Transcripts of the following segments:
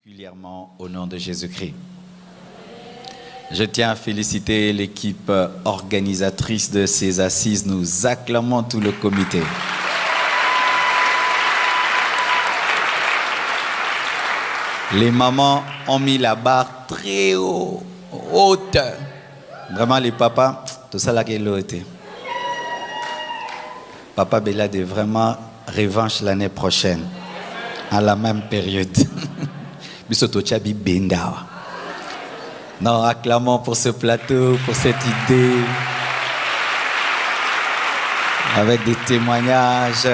particulièrement au nom de Jésus-Christ. Je tiens à féliciter l'équipe organisatrice de ces assises. Nous acclamons tout le comité. Les mamans ont mis la barre très haute. Vraiment, les papas, tout ça là qui est l'autre. Papa Bella de vraiment revanche l'année prochaine, à la même période. Non, acclamons pour ce plateau, pour cette idée, avec des témoignages,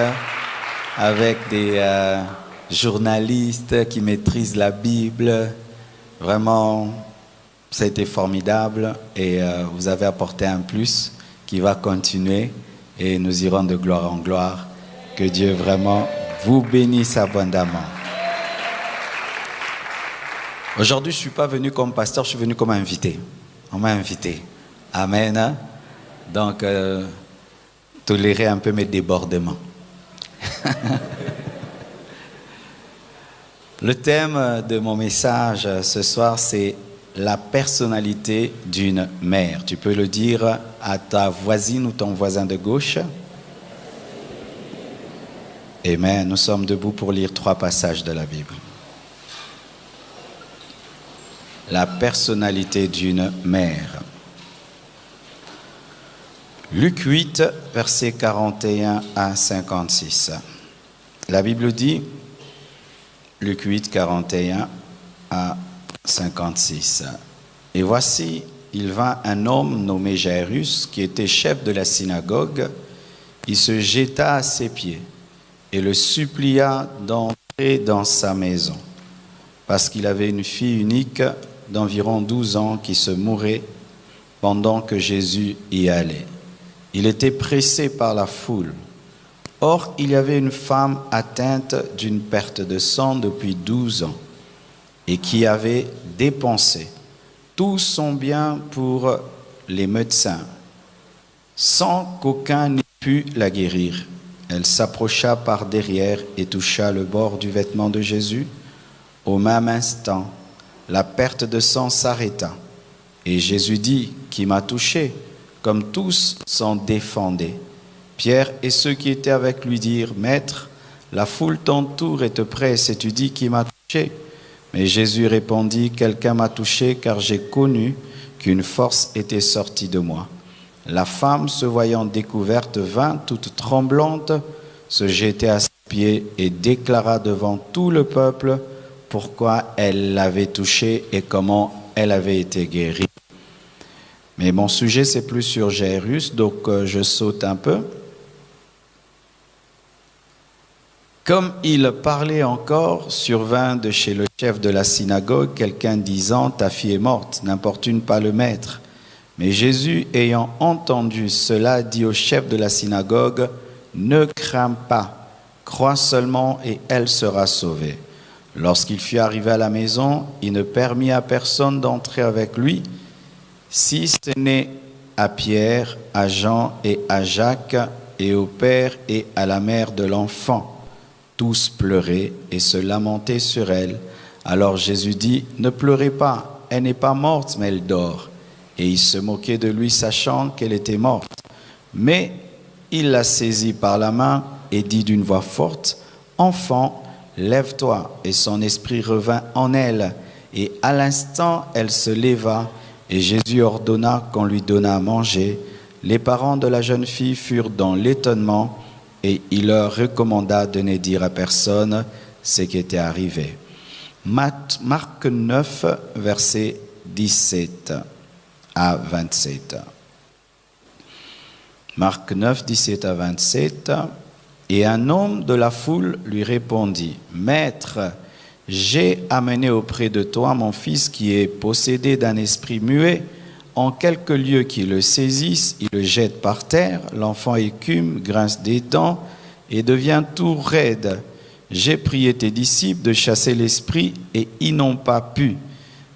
avec des journalistes qui maîtrisent la Bible. Vraiment, ça a été formidable et vous avez apporté un plus qui va continuer et nous irons de gloire en gloire. Que Dieu vraiment vous bénisse abondamment. Aujourd'hui, je ne suis pas venu comme pasteur, je suis venu comme invité. On m'a invité. Amen. Donc, tolérez un peu mes débordements. Le thème de mon message ce soir, c'est la personnalité d'une mère. Tu peux le dire à ta voisine ou ton voisin de gauche. Amen. Nous sommes debout pour lire 3 passages de la Bible. La personnalité d'une mère. Luc 8, versets 41 à 56. La Bible dit, Luc 8, 41 à 56. Et voici, il vint un homme nommé Jairus, qui était chef de la synagogue. Il se jeta à ses pieds et le supplia d'entrer dans sa maison, parce qu'il avait une fille unique d'environ 12 ans qui se mourait pendant que Jésus y allait. Il était pressé par la foule. Or, il y avait une femme atteinte d'une perte de sang depuis 12 ans et qui avait dépensé tout son bien pour les médecins, sans qu'aucun n'ait pu la guérir. Elle s'approcha par derrière et toucha le bord du vêtement de Jésus. Au même instant, la perte de sang s'arrêta. Et Jésus dit, « Qui m'a touché ?» Comme tous s'en défendaient. Pierre et ceux qui étaient avec lui dirent, « Maître, la foule t'entoure et te presse, et tu dis, « Qui m'a touché ?» Mais Jésus répondit, « Quelqu'un m'a touché, car j'ai connu qu'une force était sortie de moi. » La femme, se voyant découverte, vint toute tremblante, se jeter à ses pieds et déclara devant tout le peuple pourquoi elle l'avait touché et comment elle avait été guérie. Mais mon sujet, c'est plus sur Jairus, donc je saute un peu. Comme il parlait encore, survint de chez le chef de la synagogue quelqu'un disant « Ta fille est morte, n'importune pas le maître. » Mais Jésus, ayant entendu cela, dit au chef de la synagogue, « Ne crains pas, crois seulement et elle sera sauvée. » Lorsqu'il fut arrivé à la maison, il ne permit à personne d'entrer avec lui, si ce n'est à Pierre, à Jean et à Jacques, et au père et à la mère de l'enfant. Tous pleuraient et se lamentaient sur elle. Alors Jésus dit, « Ne pleurez pas, elle n'est pas morte, mais elle dort. » Et il se moquait de lui, sachant qu'elle était morte. Mais il la saisit par la main et dit d'une voix forte, « Enfant, lève-toi. » Et son esprit revint en elle. Et à l'instant, elle se leva. Et Jésus ordonna qu'on lui donnât à manger. Les parents de la jeune fille furent dans l'étonnement. Et il leur recommanda de ne dire à personne ce qui était arrivé. Marc 9, verset 17 à 27. Marc 9, 17 à 27. Et un homme de la foule lui répondit, « Maître, j'ai amené auprès de toi mon fils qui est possédé d'un esprit muet. En quelque lieu qu'il le saisisse, il le jette par terre. L'enfant écume, grince des dents et devient tout raide. J'ai prié tes disciples de chasser l'esprit et ils n'ont pas pu. »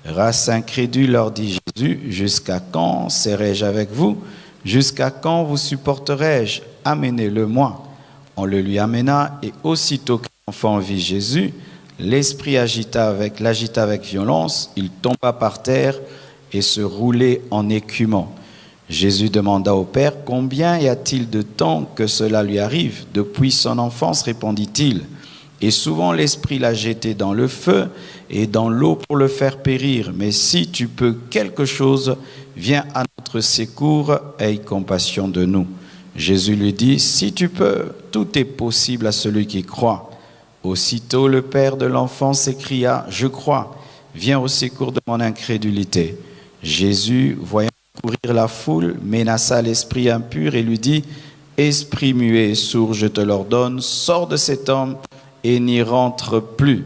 Race incrédule, leur dit Jésus, « Jusqu'à quand serai-je avec vous? Jusqu'à quand vous supporterai-je? Amenez-le-moi. » On le lui amena et aussitôt que l'enfant vit Jésus, L'esprit l'agita avec violence, il tomba par terre et se roulait en écumant. Jésus demanda au Père, « Combien y a-t-il de temps que cela lui arrive? Depuis son enfance, répondit-il. Et souvent l'Esprit l'a jeté dans le feu et dans l'eau pour le faire périr. Mais si tu peux quelque chose, viens à notre secours, aie compassion de nous. » Jésus lui dit, « Si tu peux, tout est possible à celui qui croit. » Aussitôt le père de l'enfant s'écria, « Je crois, viens au secours de mon incrédulité. » Jésus, voyant courir la foule, menaça l'esprit impur et lui dit, « Esprit muet et sourd, je te l'ordonne, sors de cet homme et n'y rentre plus. »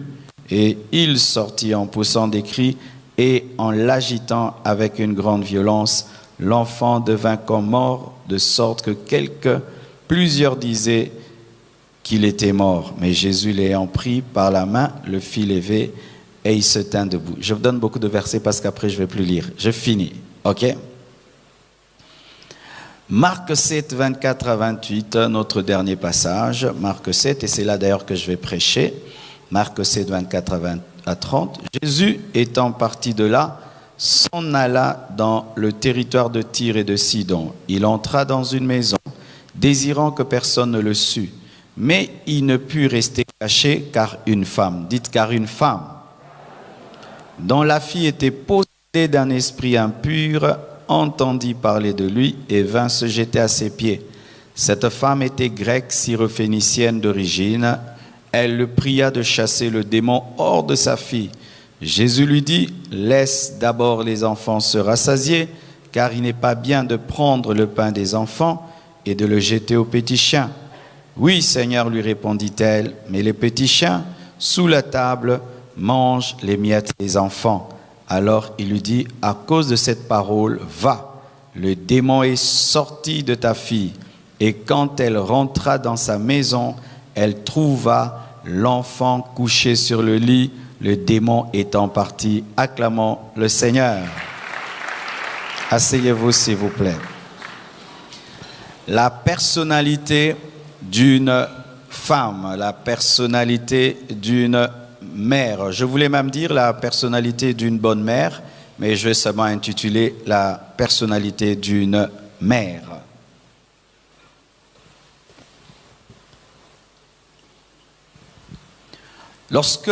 Et il sortit en poussant des cris et en l'agitant avec une grande violence. L'enfant devint comme mort, de sorte que plusieurs disaient qu'il était mort. Mais Jésus, l'ayant pris par la main, le fit lever et il se tint debout. Je vous donne beaucoup de versets parce qu'après je ne vais plus lire. Je finis. OK? Marc 7, 24 à 28, notre dernier passage. Marc 7, et c'est là d'ailleurs que je vais prêcher. Marc 7, 24 à 30. Jésus, étant parti de là, s'en alla dans le territoire de Tyr et de Sidon. Il entra dans une maison, désirant que personne ne le sût. Mais il ne put rester caché, car une femme, dites car une femme, dont la fille était possédée d'un esprit impur, entendit parler de lui et vint se jeter à ses pieds. Cette femme était grecque, syrophénicienne d'origine. Elle le pria de chasser le démon hors de sa fille. Jésus lui dit, « Laisse d'abord les enfants se rassasier, car il n'est pas bien de prendre le pain des enfants et de le jeter aux petits chiens. » « Oui, Seigneur, lui répondit-elle, mais les petits chiens, sous la table, mangent les miettes des enfants. » Alors il lui dit, « À cause de cette parole, va, le démon est sorti de ta fille. » Et quand elle rentra dans sa maison, elle trouva l'enfant couché sur le lit, le démon étant parti. Acclamons le Seigneur. Asseyez-vous s'il vous plaît. La personnalité d'une femme, la personnalité d'une mère. Je voulais même dire la personnalité d'une bonne mère, mais je vais seulement intituler la personnalité d'une mère. Lorsque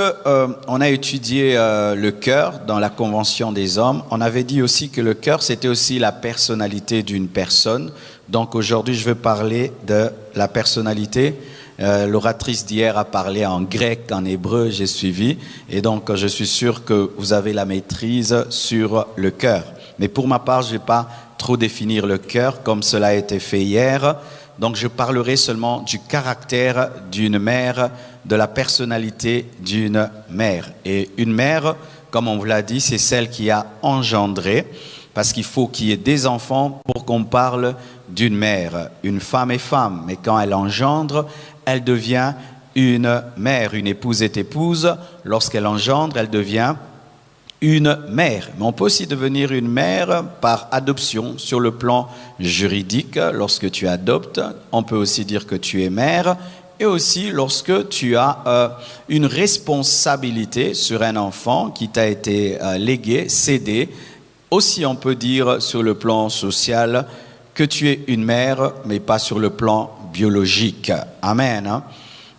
on a étudié le cœur dans la Convention des hommes, on avait dit aussi que le cœur, c'était aussi la personnalité d'une personne. Donc aujourd'hui, je vais parler de la personnalité. L'oratrice d'hier a parlé en grec, en hébreu, j'ai suivi. Et donc, je suis sûr que vous avez la maîtrise sur le cœur. Mais pour ma part, je ne vais pas trop définir le cœur comme cela a été fait hier. Donc, je parlerai seulement du caractère d'une mère, de la personnalité d'une mère. Et une mère, comme on vous l'a dit, c'est celle qui a engendré, parce qu'il faut qu'il y ait des enfants pour qu'on parle d'une mère. Une femme est femme, mais quand elle engendre, elle devient une mère. Une épouse est épouse. Lorsqu'elle engendre, elle devient une mère. Mais on peut aussi devenir une mère par adoption sur le plan juridique. Lorsque tu adoptes, on peut aussi dire que tu es mère. Et aussi lorsque tu as une responsabilité sur un enfant qui t'a été légué, cédé. Aussi, on peut dire sur le plan social que tu es une mère, mais pas sur le plan biologique. Amen.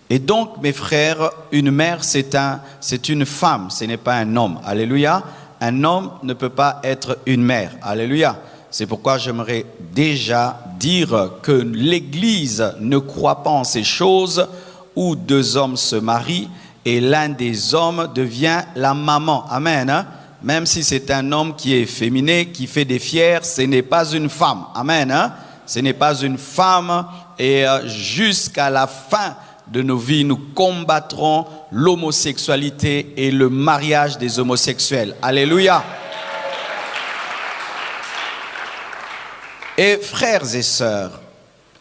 Et donc, mes frères, une mère, c'est une femme, ce n'est pas un homme. Alléluia. Un homme ne peut pas être une mère. Alléluia. C'est pourquoi j'aimerais déjà dire que l'Église ne croit pas en ces choses où deux hommes se marient et l'un des hommes devient la maman. Amen. Même si c'est un homme qui est féminin, qui fait des fiers, ce n'est pas une femme. Amen. Ce n'est pas une femme. Et jusqu'à la fin de nos vies, nous combattrons l'homosexualité et le mariage des homosexuels. Alléluia. Et frères et sœurs,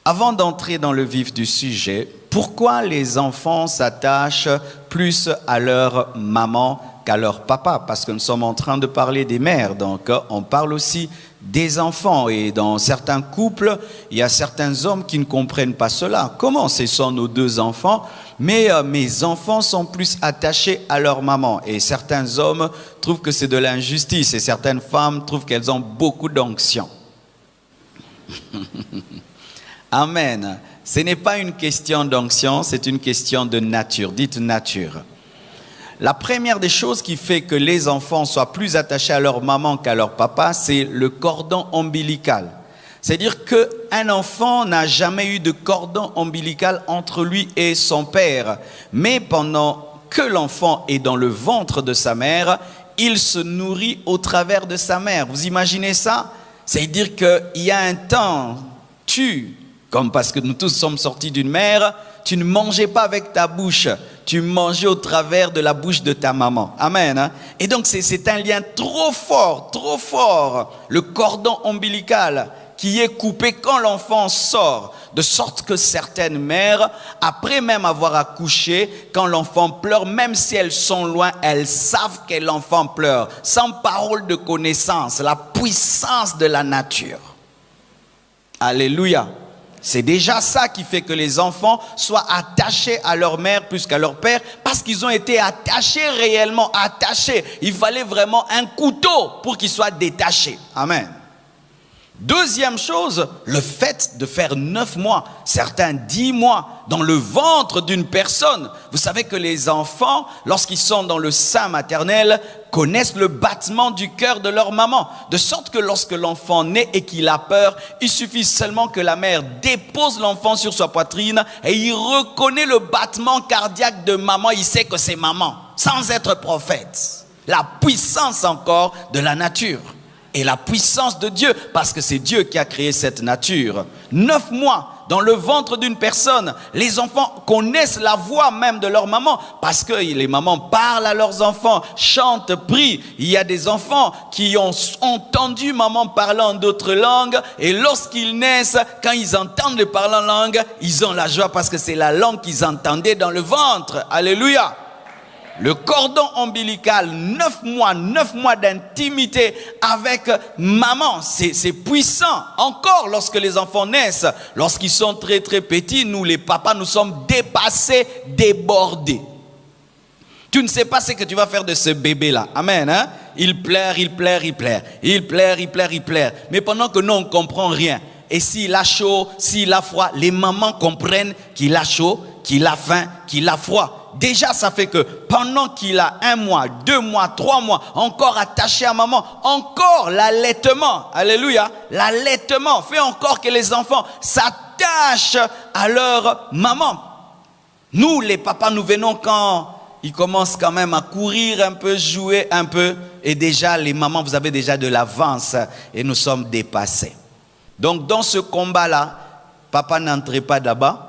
avant d'entrer dans le vif du sujet, pourquoi les enfants s'attachent plus à leur maman qu'à leur papa, parce que nous sommes en train de parler des mères, donc on parle aussi des enfants. Et dans certains couples, il y a certains hommes qui ne comprennent pas cela. Comment ce sont nos deux enfants, mais mes enfants sont plus attachés à leur maman. Et certains hommes trouvent que c'est de l'injustice, et certaines femmes trouvent qu'elles ont beaucoup d'onction. Amen. Ce n'est pas une question d'onction, c'est une question de nature. Dites nature. La première des choses qui fait que les enfants soient plus attachés à leur maman qu'à leur papa, c'est le cordon ombilical. C'est-à-dire qu'un enfant n'a jamais eu de cordon ombilical entre lui et son père. Mais pendant que l'enfant est dans le ventre de sa mère, il se nourrit au travers de sa mère. Vous imaginez ça? C'est-à-dire qu'il y a un temps, comme parce que nous tous sommes sortis d'une mère, tu ne mangeais pas avec ta bouche, tu mangeais au travers de la bouche de ta maman. Amen. Hein? Et donc c'est un lien trop fort, le cordon ombilical qui est coupé quand l'enfant sort. De sorte que certaines mères, après même avoir accouché, quand l'enfant pleure, même si elles sont loin, elles savent que l'enfant pleure, sans parole de connaissance, la puissance de la nature. Alléluia. C'est déjà ça qui fait que les enfants soient attachés à leur mère plus qu'à leur père, parce qu'ils ont été attachés réellement, attachés. Il fallait vraiment un couteau pour qu'ils soient détachés. Amen. Deuxième chose, le fait de faire 9 mois, certains 10 mois, dans le ventre d'une personne. Vous savez que les enfants, lorsqu'ils sont dans le sein maternel, connaissent le battement du cœur de leur maman. De sorte que lorsque l'enfant naît et qu'il a peur, il suffit seulement que la mère dépose l'enfant sur sa poitrine et il reconnaît le battement cardiaque de maman. Il sait que c'est maman, sans être prophète. La puissance encore de la nature. Et la puissance de Dieu, parce que c'est Dieu qui a créé cette nature. 9 mois dans le ventre d'une personne, les enfants connaissent la voix même de leur maman, parce que les mamans parlent à leurs enfants, chantent, prient. Il y a des enfants qui ont entendu maman parler en d'autres langues, et lorsqu'ils naissent, quand ils entendent le parler en langue, ils ont la joie parce que c'est la langue qu'ils entendaient dans le ventre. Alléluia. Le cordon ombilical, 9 mois d'intimité avec maman, c'est puissant. Encore lorsque les enfants naissent, lorsqu'ils sont très petits, nous les papas, nous sommes dépassés, débordés. Tu ne sais pas ce que tu vas faire de ce bébé-là. Amen. Hein? Il pleure. Mais pendant que nous, on ne comprend rien. Et s'il a chaud, s'il a froid, les mamans comprennent qu'il a chaud, qu'il a faim, qu'il a froid. Déjà, ça fait que pendant qu'il a 1 mois, 2 mois, 3 mois, encore attaché à maman, encore l'allaitement, alléluia, l'allaitement fait encore que les enfants s'attachent à leur maman. Nous, les papas, nous venons quand ils commencent quand même à courir un peu, jouer un peu, et déjà, les mamans, vous avez déjà de l'avance, et nous sommes dépassés. Donc, dans ce combat-là, papa n'entrez pas là-bas.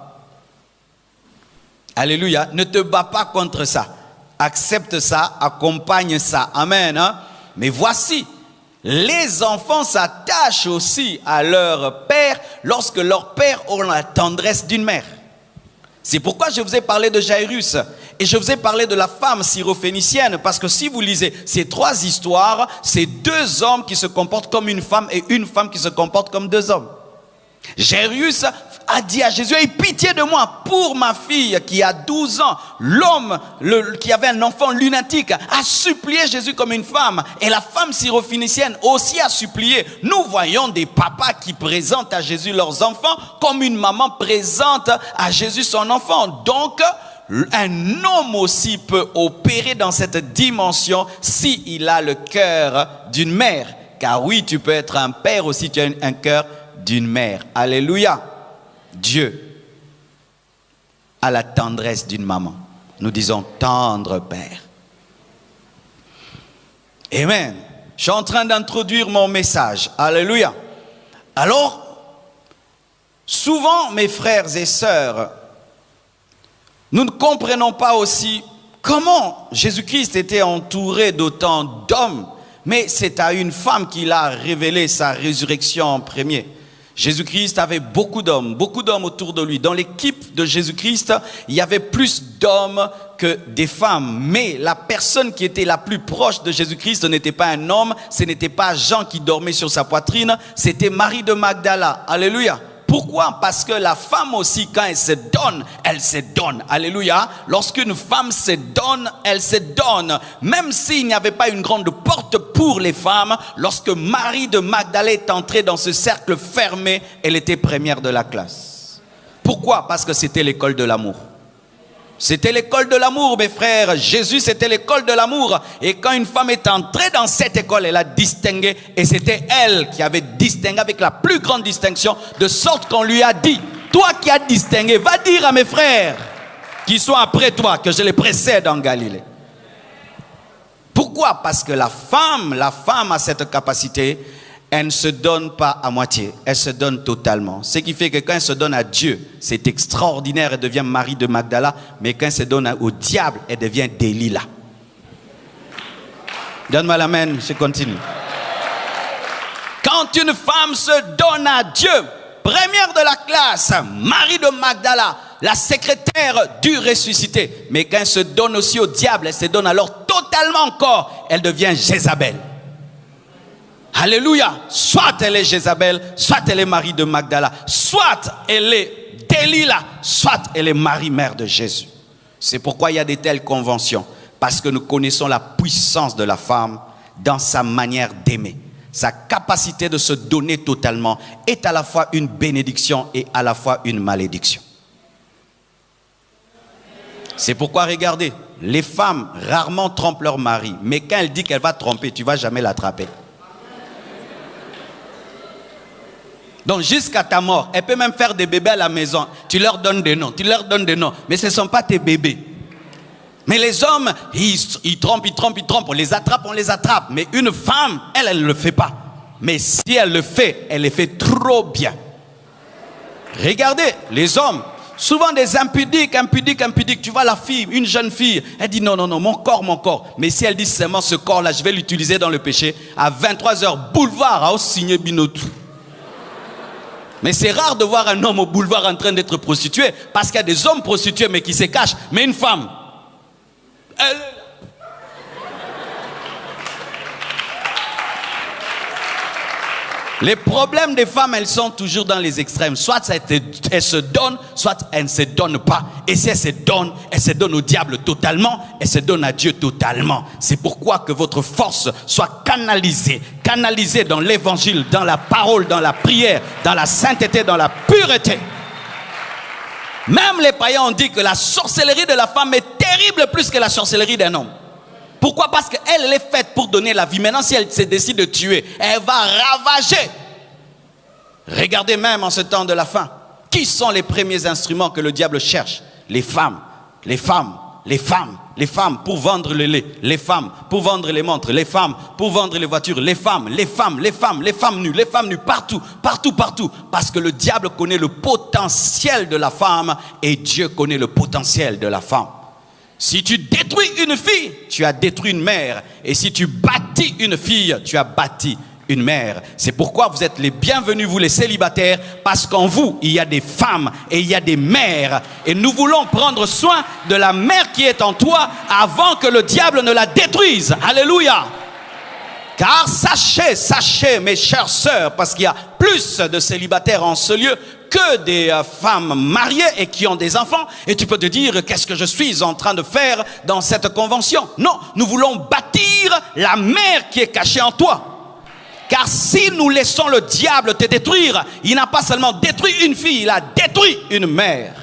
Alléluia, ne te bats pas contre ça. Accepte ça, accompagne ça. Amen. Hein? Mais voici, les enfants s'attachent aussi à leur père lorsque leur père a la tendresse d'une mère. C'est pourquoi je vous ai parlé de Jairus et je vous ai parlé de la femme syrophénicienne, parce que si vous lisez ces 3 histoires, c'est 2 hommes qui se comportent comme une femme et une femme qui se comporte comme 2 hommes. Jairus a dit à Jésus, aie pitié de moi pour ma fille qui a 12 ans. L'homme qui avait un enfant lunatique a supplié Jésus comme une femme. Et la femme syrophénicienne aussi a supplié. Nous voyons des papas qui présentent à Jésus leurs enfants comme une maman présente à Jésus son enfant. Donc, un homme aussi peut opérer dans cette dimension s'il a le cœur d'une mère. Car oui, tu peux être un père aussi, tu as un cœur d'une mère. Alléluia. Dieu a la tendresse d'une maman. Nous disons tendre père. Amen. Je suis en train d'introduire mon message. Alléluia. Alors, souvent, mes frères et sœurs, nous ne comprenons pas aussi comment Jésus-Christ était entouré d'autant d'hommes, mais c'est à une femme qu'il a révélé sa résurrection en premier. Jésus-Christ avait beaucoup d'hommes autour de lui. Dans l'équipe de Jésus-Christ, il y avait plus d'hommes que des femmes. Mais la personne qui était la plus proche de Jésus-Christ n'était pas un homme, ce n'était pas Jean qui dormait sur sa poitrine, c'était Marie de Magdala. Alléluia. Pourquoi? Parce que la femme aussi, quand elle se donne, elle se donne. Alléluia. Lorsqu'une femme se donne, elle se donne. Même s'il n'y avait pas une grande porte pour les femmes, lorsque Marie de Magdala est entrée dans ce cercle fermé, elle était première de la classe. Pourquoi? Parce que c'était l'école de l'amour. C'était l'école de l'amour, mes frères. Jésus, c'était l'école de l'amour. Et quand une femme est entrée dans cette école, elle a distingué. Et c'était elle qui avait distingué avec la plus grande distinction. De sorte qu'on lui a dit, toi qui as distingué, va dire à mes frères qui sont après toi que je les précède en Galilée. Pourquoi? Parce que la femme a cette capacité. Elle ne se donne pas à moitié, elle se donne totalement. Ce qui fait que quand elle se donne à Dieu, c'est extraordinaire, elle devient Marie de Magdala. Mais quand elle se donne au diable, elle devient Delilah. Donne-moi l'amen, je continue. Quand une femme se donne à Dieu, première de la classe, Marie de Magdala, la secrétaire du ressuscité. Mais quand elle se donne aussi au diable, elle se donne alors totalement encore, elle devient Jézabel. Alléluia. Soit elle est Jézabel, soit elle est Marie de Magdala, soit elle est Delilah, soit elle est Marie, mère de Jésus. C'est pourquoi il y a de telles conventions. Parce que nous connaissons la puissance de la femme dans sa manière d'aimer. Sa capacité de se donner totalement est à la fois une bénédiction et à la fois une malédiction. C'est pourquoi, regardez, les femmes rarement trompent leur mari. Mais quand elle dit qu'elle va tromper, tu ne vas jamais l'attraper. Donc jusqu'à ta mort, elle peut même faire des bébés à la maison. Tu leur donnes des noms, mais ce ne sont pas tes bébés. Mais les hommes, ils trompent. On les attrape. Mais une femme, elle ne le fait pas. Mais si elle le fait, elle le fait trop bien. Regardez, les hommes, souvent des impudiques. Tu vois la fille, une jeune fille, elle dit non, mon corps. Mais si elle dit seulement ce corps-là, je vais l'utiliser dans le péché, à 23h, boulevard, à signer Binotou. Mais c'est rare de voir un homme au boulevard en train d'être prostitué, parce qu'il y a des hommes prostitués mais qui se cachent. Mais une femme, elle est là. Les problèmes des femmes, elles sont toujours dans les extrêmes. Soit elles se donnent, soit elles ne se donnent pas. Et si elles se donnent au diable totalement, elles se donnent à Dieu totalement. C'est pourquoi que votre force soit canalisée dans l'évangile, dans la parole, dans la prière, dans la sainteté, dans la pureté. Même les païens ont dit que la sorcellerie de la femme est terrible plus que la sorcellerie d'un homme. Pourquoi? Parce qu'elle est faite pour donner la vie. Maintenant, si elle se décide de tuer, elle va ravager. Regardez même en ce temps de la fin. Qui sont les premiers instruments que le diable cherche? Les femmes pour vendre le lait. Les femmes pour vendre les montres. Les femmes pour vendre les voitures. Les femmes nues, partout. Parce que le diable connaît le potentiel de la femme et Dieu connaît le potentiel de la femme. Si tu détruis une fille, tu as détruit une mère. Et si tu bâtis une fille, tu as bâti une mère. C'est pourquoi vous êtes les bienvenus, vous les célibataires, parce qu'en vous, il y a des femmes et il y a des mères. Et nous voulons prendre soin de la mère qui est en toi avant que le diable ne la détruise. Alléluia. Car sachez, mes chères sœurs, parce qu'il y a plus de célibataires en ce lieu que des femmes mariées et qui ont des enfants. Et tu peux te dire, qu'est-ce que je suis en train de faire dans cette convention? Non, nous voulons bâtir la mère qui est cachée en toi. Car si nous laissons le diable te détruire, il n'a pas seulement détruit une fille, il a détruit une mère.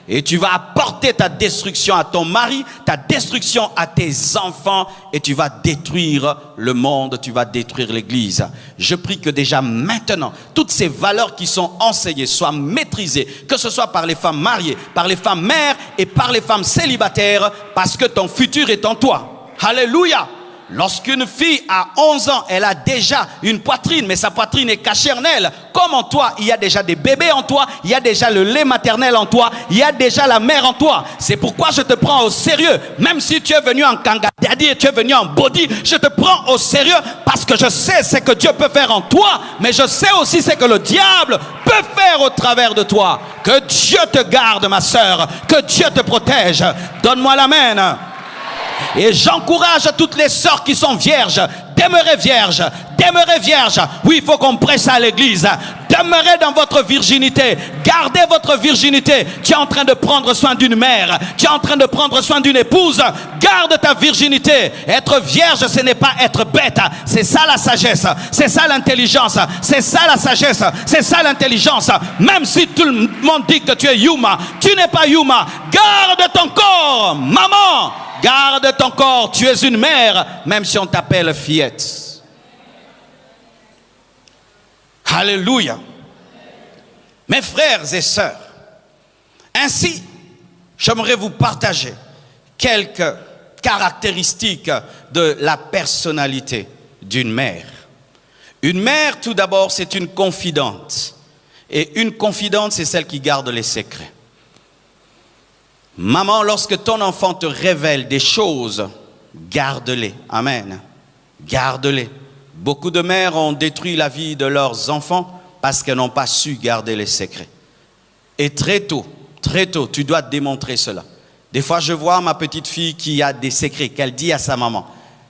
Et tu vas apporter ta destruction à ton mari, ta destruction à tes enfants, et tu vas détruire le monde, tu vas détruire l'église. Je prie que déjà maintenant, toutes ces valeurs qui sont enseignées soient maîtrisées, que ce soit par les femmes mariées, par les femmes mères et par les femmes célibataires, parce que ton futur est en toi. Alléluia. Lorsqu'une fille a 11 ans, elle a déjà une poitrine, mais sa poitrine est cachée en elle. Comme en toi, il y a déjà des bébés en toi, il y a déjà le lait maternel en toi, il y a déjà la mère en toi. C'est pourquoi je te prends au sérieux. Même si tu es venu en kanga daddy et tu es venu en body, je te prends au sérieux parce que je sais ce que Dieu peut faire en toi, mais je sais aussi ce que le diable peut faire au travers de toi. Que Dieu te garde, ma sœur, que Dieu te protège. Donne-moi l'amen. Et j'encourage toutes les sœurs qui sont vierges, demeurez vierges, demeurez vierges. Oui, il faut qu'on prêche ça à l'église. Demeurez dans votre virginité, gardez votre virginité. Tu es en train de prendre soin d'une mère, tu es en train de prendre soin d'une épouse. Garde ta virginité. Être vierge, ce n'est pas être bête. C'est ça la sagesse, c'est ça l'intelligence, c'est ça la sagesse, c'est ça l'intelligence. Même si tout le monde dit que tu es Yuma, tu n'es pas Yuma. Garde ton corps, maman. Garde ton corps, tu es une mère, même si on t'appelle fillette. Alléluia. Mes frères et sœurs, ainsi, j'aimerais vous partager quelques caractéristiques de la personnalité d'une mère. Une mère, tout d'abord, c'est une confidente. Et une confidente, c'est celle qui garde les secrets. Maman, lorsque ton enfant te révèle des choses, garde-les. Amen. Garde-les. Beaucoup de mères ont détruit la vie de leurs enfants parce qu'elles n'ont pas su garder les secrets. Et très tôt, tu dois démontrer cela. Des fois, je vois ma petite fille qui a des secrets qu'elle dit à sa maman.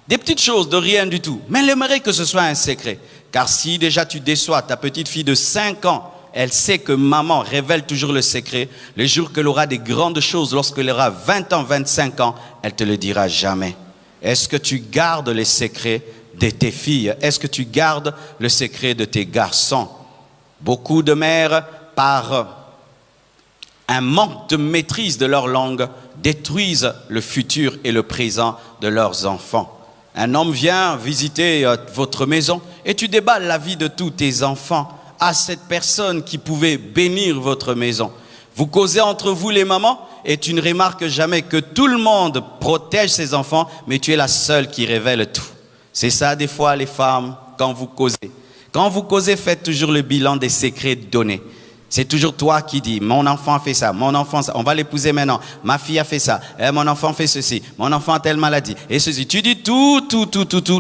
Des petites choses de rien du tout. Mais elle aimerait que ce soit un secret. Car si déjà tu déçois ta petite fille de 5 ans, elle sait que maman révèle toujours le secret. Le jour qu'elle aura des grandes choses, lorsqu'elle aura 20 ans, 25 ans, elle te le dira jamais. Est-ce que tu gardes les secrets de tes filles? Est-ce que tu gardes le secret de tes garçons? Beaucoup de mères, par un manque de maîtrise de leur langue, détruisent le futur et le présent de leurs enfants. Un homme vient visiter votre maison et tu déballes la vie de tous tes enfants à cette personne qui pouvait bénir votre maison. Vous causez entre vous les mamans et tu ne remarques jamais que tout le monde protège ses enfants, mais tu es la seule qui révèle tout. C'est ça des fois les femmes quand vous causez. Quand vous causez, faites toujours le bilan des secrets donnés. C'est toujours toi qui dis, mon enfant a fait ça, mon enfant, on va l'épouser maintenant, ma fille a fait ça, mon enfant fait ceci, mon enfant a telle maladie, et ceci. Tu dis tout.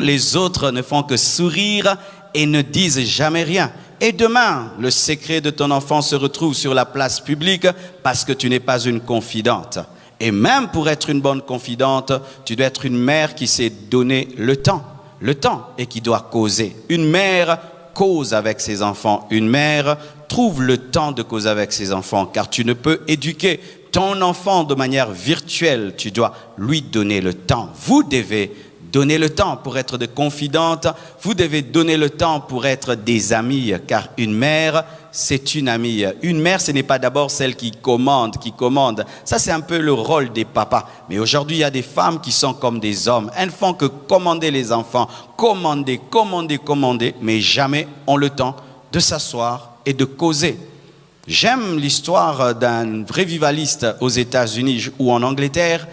Les autres ne font que sourire et ne disent jamais rien. Et demain, le secret de ton enfant se retrouve sur la place publique parce que tu n'es pas une confidente. Et même pour être une bonne confidente, tu dois être une mère qui sait donner le temps et qui doit causer. Une mère cause avec ses enfants. Une mère trouve le temps de causer avec ses enfants, car tu ne peux éduquer ton enfant de manière virtuelle. Tu dois lui donner le temps. Vous devez donner le temps pour être des confidentes. Vous devez donner le temps pour être des amies, car une mère, c'est une amie. Une mère, ce n'est pas d'abord celle qui commande. Ça, c'est un peu le rôle des papas. Mais aujourd'hui, il y a des femmes qui sont comme des hommes. Elles ne font que commander les enfants. Commander, mais jamais ont le temps de s'asseoir et de causer. J'aime l'histoire d'un révivaliste aux États-Unis ou en Angleterre.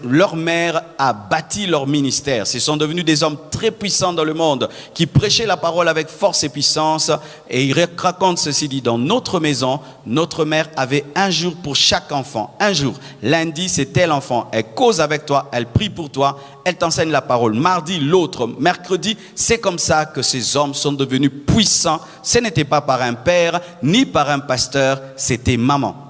Leur mère a bâti leur ministère. Ce sont devenus des hommes très puissants dans le monde qui prêchaient la parole avec force et puissance. Et ils racontent ceci dit, dans notre maison, notre mère avait un jour pour chaque enfant. Un jour, lundi c'est tel enfant, elle cause avec toi, elle prie pour toi, elle t'enseigne la parole. Mardi, l'autre, mercredi, c'est comme ça que ces hommes sont devenus puissants. Ce n'était pas par un père, ni par un pasteur, c'était maman.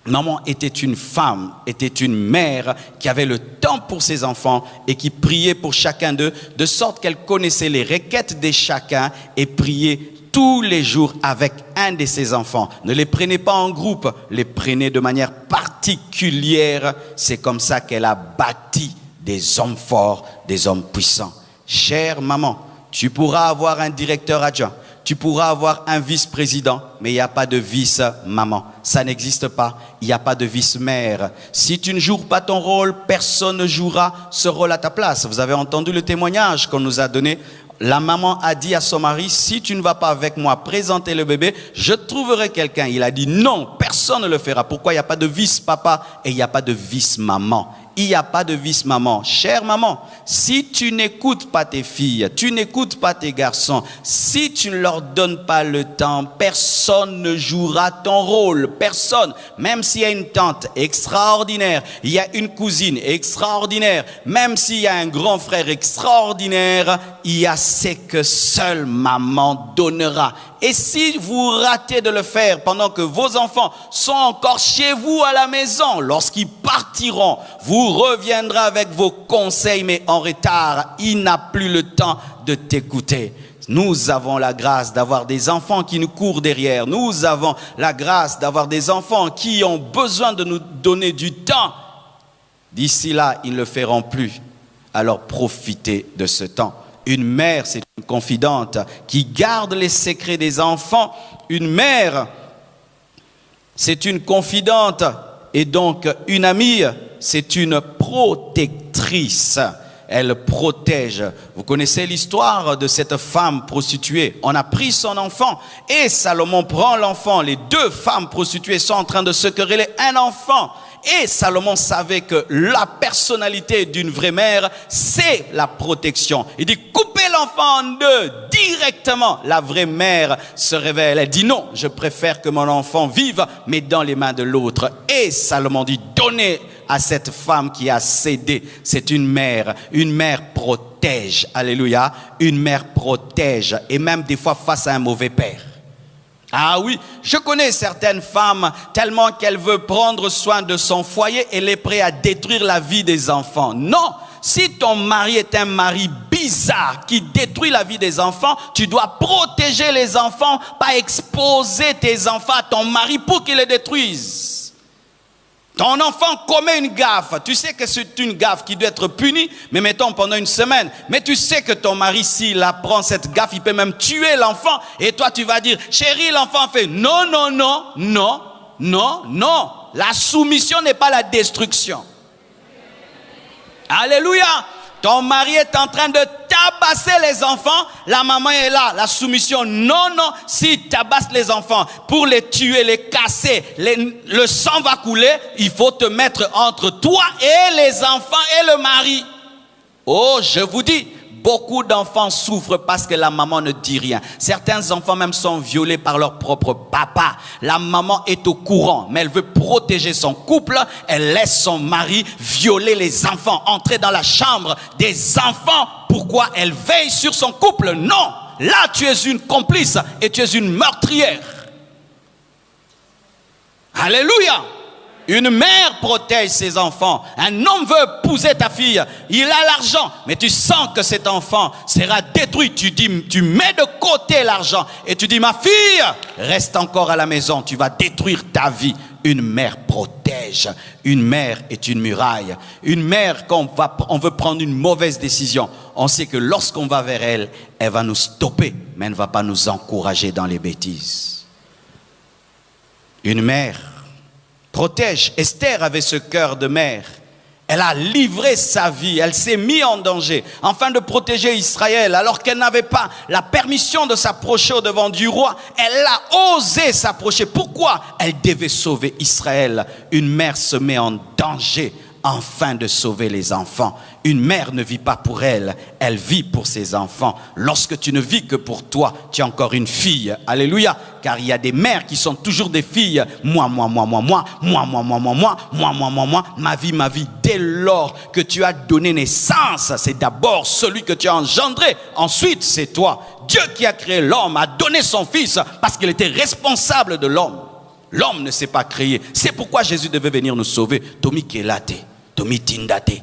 Maman était une femme, était une mère qui avait le temps pour ses enfants et qui priait pour chacun d'eux, de sorte qu'elle connaissait les requêtes de chacun et priait tous les jours avec un de ses enfants. Ne les prenez pas en groupe, les prenez de manière particulière. C'est comme ça qu'elle a bâti des hommes forts, des hommes puissants. Chère maman, tu pourras avoir un directeur adjoint. Tu pourras avoir un vice-président, mais il n'y a pas de vice-maman. Ça n'existe pas. Il n'y a pas de vice-mère. Si tu ne joues pas ton rôle, personne ne jouera ce rôle à ta place. Vous avez entendu le témoignage qu'on nous a donné. La maman a dit à son mari, si tu ne vas pas avec moi présenter le bébé, je trouverai quelqu'un. Il a dit non, personne ne le fera. Pourquoi il n'y a pas de vice-papa et il n'y a pas de vice-maman? il n'y a pas de vice maman. Chère maman, si tu n'écoutes pas tes filles, tu n'écoutes pas tes garçons, si tu ne leur donnes pas le temps, personne ne jouera ton rôle. Personne. Même s'il y a une tante extraordinaire, il y a une cousine extraordinaire, même s'il y a un grand frère extraordinaire, il y a ce que seule maman donnera. Et si vous ratez de le faire pendant que vos enfants sont encore chez vous à la maison, lorsqu'ils partiront, vous reviendrez avec vos conseils, mais en retard. Il n'a plus le temps de t'écouter. Nous avons la grâce d'avoir des enfants qui nous courent derrière. Nous avons la grâce d'avoir des enfants qui ont besoin de nous donner du temps. D'ici là, ils ne le feront plus. Alors profitez de ce temps. Une mère, c'est une confidente qui garde les secrets des enfants. Une mère, c'est une confidente. Et donc, une amie, c'est une protectrice. Elle protège. Vous connaissez l'histoire de cette femme prostituée. On a pris son enfant et Salomon prend l'enfant. Les deux femmes prostituées sont en train de se quereller un enfant. Et Salomon savait que la personnalité d'une vraie mère, c'est la protection. Il dit, coupez l'enfant en deux directement. La vraie mère se révèle. Elle dit, non, je préfère que mon enfant vive, mais dans les mains de l'autre. Et Salomon dit, donnez à cette femme qui a cédé. C'est une mère. Une mère protège. Alléluia. Une mère protège. Et même des fois face à un mauvais père. Ah oui, je connais certaines femmes tellement qu'elles veulent prendre soin de son foyer, elle est prête à détruire la vie des enfants. Non, si ton mari est un mari bizarre qui détruit la vie des enfants, tu dois protéger les enfants, pas exposer tes enfants à ton mari pour qu'il les détruise. Ton enfant commet une gaffe, tu sais que c'est une gaffe qui doit être punie, mais mettons pendant une semaine. Mais tu sais que ton mari, s'il apprend cette gaffe, il peut même tuer l'enfant. Et toi, tu vas dire, chérie, l'enfant fait non, non, non, non, non, non. La soumission n'est pas la destruction. Alléluia. Ton mari est en train de tabasser les enfants, la maman est là, la soumission, non, non, s'il tabasse les enfants, pour les tuer, les casser, le sang va couler, il faut te mettre entre toi et les enfants et le mari. Oh, je vous dis, beaucoup d'enfants souffrent parce que la maman ne dit rien. Certains enfants même sont violés par leur propre papa. La maman est au courant, mais elle veut protéger son couple. Elle laisse son mari violer les enfants, entrer dans la chambre des enfants. Pourquoi? Elle veille sur son couple. Non, là tu es une complice et tu es une meurtrière. Alléluia. Une mère protège ses enfants. Un homme veut épouser ta fille. Il a l'argent, mais tu sens que cet enfant sera détruit. Tu dis, tu mets de côté l'argent et tu dis, ma fille, reste encore à la maison. Tu vas détruire ta vie. Une mère protège. Une mère est une muraille. Une mère, quand on veut prendre une mauvaise décision, on sait que lorsqu'on va vers elle, elle va nous stopper, mais elle ne va pas nous encourager dans les bêtises. Une mère protège. Esther avait ce cœur de mère. Elle a livré sa vie. Elle s'est mise en danger afin de protéger Israël. Alors qu'elle n'avait pas la permission de s'approcher au-devant du roi, elle a osé s'approcher. Pourquoi? Elle devait sauver Israël. Une mère se met en danger afin de sauver les enfants. Une mère ne vit pas pour elle, elle vit pour ses enfants. Lorsque tu ne vis que pour toi, tu es encore une fille. Alléluia. Car il y a des mères qui sont toujours des filles. Moi, ma vie. Dès lors que tu as donné naissance, c'est d'abord celui que tu as engendré. Ensuite, c'est toi. Dieu qui a créé l'homme a donné son fils parce qu'il était responsable de l'homme. L'homme ne s'est pas créé. C'est pourquoi Jésus devait venir nous sauver. Tomi Kelate, Tomi Tindate.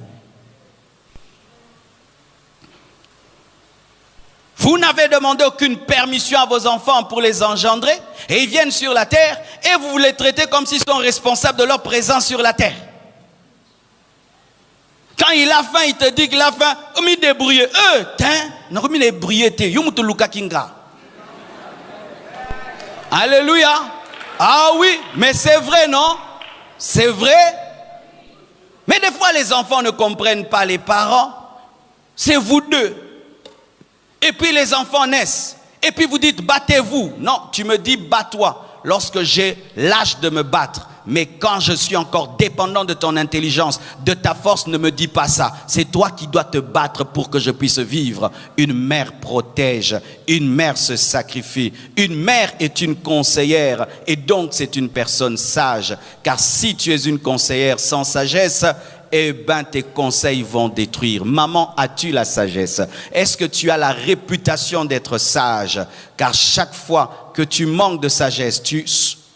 Vous n'avez demandé aucune permission à vos enfants pour les engendrer et ils viennent sur la terre et vous les traitez comme s'ils sont responsables de leur présence sur la terre. Quand il a faim, il te dit qu'il a faim. Il débrouille. Alléluia. Ah oui, mais c'est vrai, non? C'est vrai. Mais des fois, les enfants ne comprennent pas les parents. C'est vous deux. Et puis les enfants naissent. Et puis vous dites, battez-vous. Non, tu me dis, bats-toi lorsque j'ai l'âge de me battre. Mais quand je suis encore dépendant de ton intelligence, de ta force, ne me dis pas ça. C'est toi qui dois te battre pour que je puisse vivre. Une mère protège, une mère se sacrifie. Une mère est une conseillère et donc c'est une personne sage. Car si tu es une conseillère sans sagesse, eh bien tes conseils vont détruire. Maman, as-tu la sagesse? Est-ce que tu as la réputation d'être sage? Car chaque fois que tu manques de sagesse, tu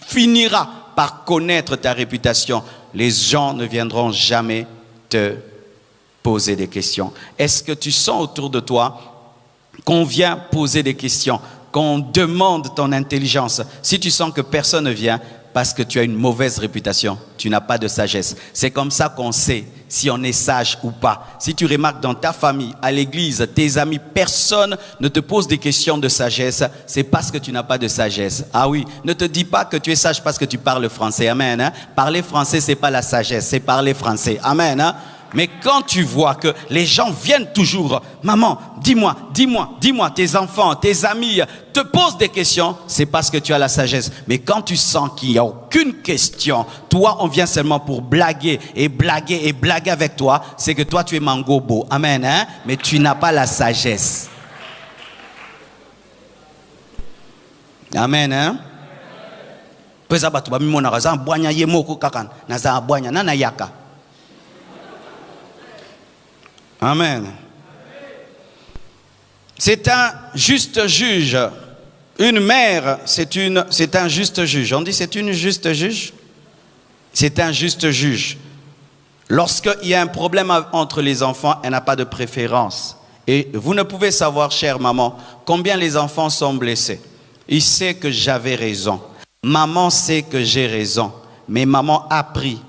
finiras par connaître ta réputation. Les gens ne viendront jamais te poser des questions. Est-ce que tu sens autour de toi qu'on vient poser des questions, qu'on demande ton intelligence? Si tu sens que personne ne vient, parce que tu as une mauvaise réputation, tu n'as pas de sagesse. C'est comme ça qu'on sait si on est sage ou pas. Si tu remarques dans ta famille, à l'église, tes amis, personne ne te pose des questions de sagesse, c'est parce que tu n'as pas de sagesse. Ah oui, ne te dis pas que tu es sage parce que tu parles français. Amen. Hein? Parler français, c'est pas la sagesse, c'est parler français. Amen. Hein? Mais quand tu vois que les gens viennent toujours, maman, dis-moi, tes enfants, tes amis te posent des questions, c'est parce que tu as la sagesse. Mais quand tu sens qu'il n'y a aucune question, toi, on vient seulement pour blaguer avec toi, c'est que toi, tu es mangobo. Amen, hein? Mais tu n'as pas la sagesse. Amen, hein? Amen. C'est un juste juge. Une mère, c'est un juste juge. On dit c'est une juste juge. C'est un juste juge. Lorsqu'il y a un problème entre les enfants, elle n'a pas de préférence. Et vous ne pouvez savoir, chère maman, combien les enfants sont blessés. Il sait que j'avais raison. Maman sait que j'ai raison. Mais maman a pris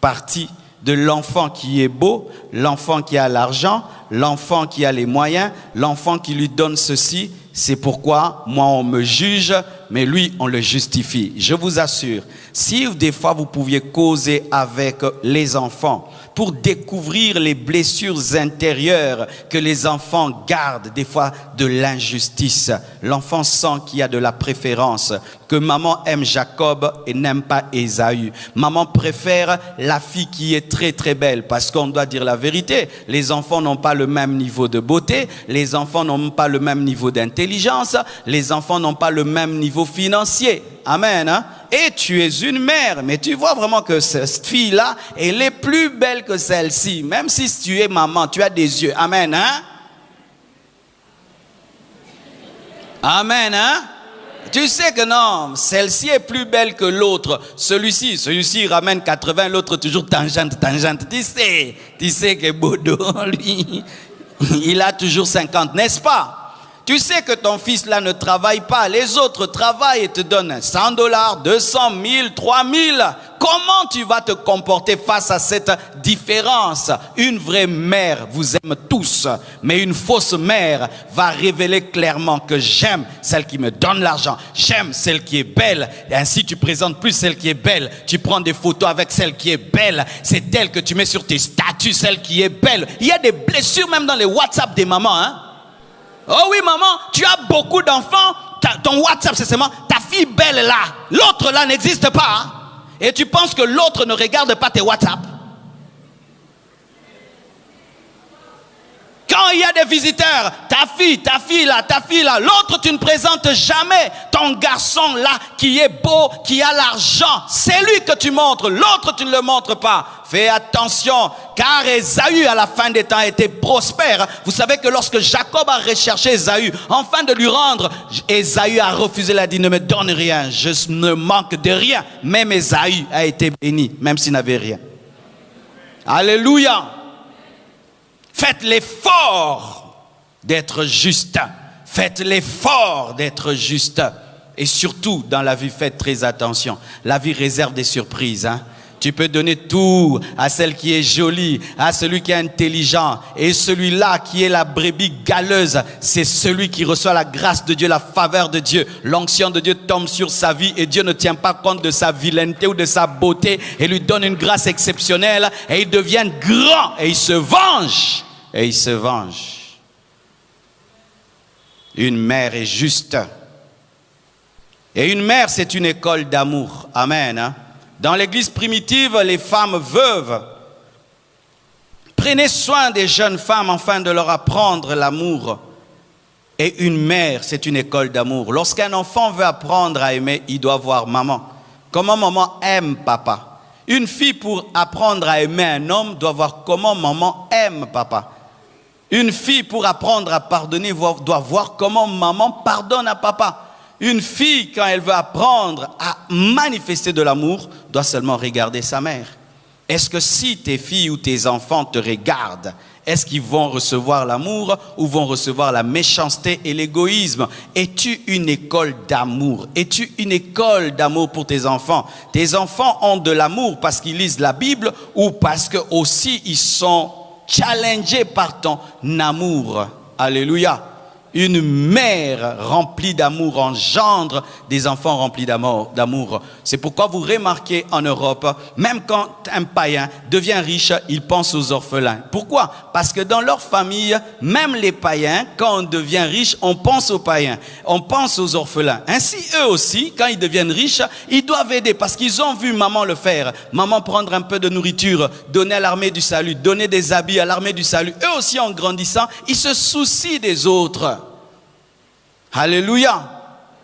parti de l'enfant qui est beau, l'enfant qui a l'argent, l'enfant qui a les moyens, l'enfant qui lui donne ceci. C'est pourquoi moi on me juge, mais lui on le justifie. Je vous assure, si des fois vous pouviez causer avec les enfants pour découvrir les blessures intérieures que les enfants gardent, des fois de l'injustice. L'enfant sent qu'il y a de la préférence, que maman aime Jacob et n'aime pas Ésaü. Maman préfère la fille qui est très très belle, parce qu'on doit dire la vérité. Les enfants n'ont pas le même niveau de beauté, les enfants n'ont pas le même niveau d'intelligence, les enfants n'ont pas le même niveau financier. Amen. Hein? Et tu es une mère, mais tu vois vraiment que cette fille-là, elle est plus belle que celle-ci. Même si tu es maman, tu as des yeux. Amen. Hein? Amen. Hein? Tu sais que non, celle-ci est plus belle que l'autre. Celui-ci ramène 80, l'autre toujours tangente. Tu sais que Bodo, lui, il a toujours 50, n'est-ce pas? Tu sais que ton fils là ne travaille pas, les autres travaillent et te donnent $100, 200, 1000, 3000. Comment tu vas te comporter face à cette différence? Une vraie mère vous aime tous, mais une fausse mère va révéler clairement que j'aime celle qui me donne l'argent, j'aime celle qui est belle, et ainsi tu présentes plus celle qui est belle, tu prends des photos avec celle qui est belle, c'est elle que tu mets sur tes statuts, celle qui est belle. Il y a des blessures même dans les WhatsApp des mamans, hein? Oh oui, maman, tu as beaucoup d'enfants, ton WhatsApp, c'est seulement ta fille belle là. L'autre là n'existe pas. Hein? Et tu penses que l'autre ne regarde pas tes WhatsApp. Quand il y a des visiteurs, ta fille là, l'autre tu ne présentes jamais. Ton garçon là qui est beau, qui a l'argent, c'est lui que tu montres, l'autre tu ne le montres pas. Fais attention, car Ésaü à la fin des temps était prospère. Vous savez que lorsque Jacob a recherché Ésaü, afin de lui rendre, Ésaü a refusé, il a dit ne me donne rien, je ne manque de rien. Même Ésaü a été béni, même s'il n'avait rien. Alléluia. Faites l'effort d'être juste. Faites l'effort d'être juste. Et surtout, dans la vie, faites très attention. La vie réserve des surprises. Hein? Tu peux donner tout à celle qui est jolie, à celui qui est intelligent. Et celui-là qui est la brebis galeuse, c'est celui qui reçoit la grâce de Dieu, la faveur de Dieu. L'onction de Dieu tombe sur sa vie et Dieu ne tient pas compte de sa vilaineté ou de sa beauté et lui donne une grâce exceptionnelle et il devient grand et il se venge. Et il se venge. Une mère est juste. Et une mère, c'est une école d'amour. Amen. Hein? Dans l'église primitive, les femmes veuves prenaient soin des jeunes femmes afin de leur apprendre l'amour. Et une mère, c'est une école d'amour. Lorsqu'un enfant veut apprendre à aimer, il doit voir maman. Comment maman aime papa. Une fille, pour apprendre à aimer un homme, doit voir comment maman aime papa. Une fille, pour apprendre à pardonner, doit voir comment maman pardonne à papa. Une fille, quand elle veut apprendre à manifester de l'amour, doit seulement regarder sa mère. Est-ce que si tes filles ou tes enfants te regardent, est-ce qu'ils vont recevoir l'amour ou vont recevoir la méchanceté et l'égoïsme? Es-tu une école d'amour? Es-tu une école d'amour pour tes enfants? Tes enfants ont de l'amour parce qu'ils lisent la Bible ou parce que aussi ils sont challengés par ton amour? Alléluia. Une mère remplie d'amour engendre des enfants remplis d'amour. C'est pourquoi vous remarquez en Europe, même quand un païen devient riche, il pense aux orphelins. Pourquoi? Parce que dans leur famille, même les païens, quand on devient riche, on pense aux païens, on pense aux orphelins. Ainsi, eux aussi, quand ils deviennent riches, ils doivent aider parce qu'ils ont vu maman le faire. Maman prendre un peu de nourriture, donner à l'armée du salut, donner des habits à l'armée du salut. Eux aussi, en grandissant, ils se soucient des autres. Alléluia.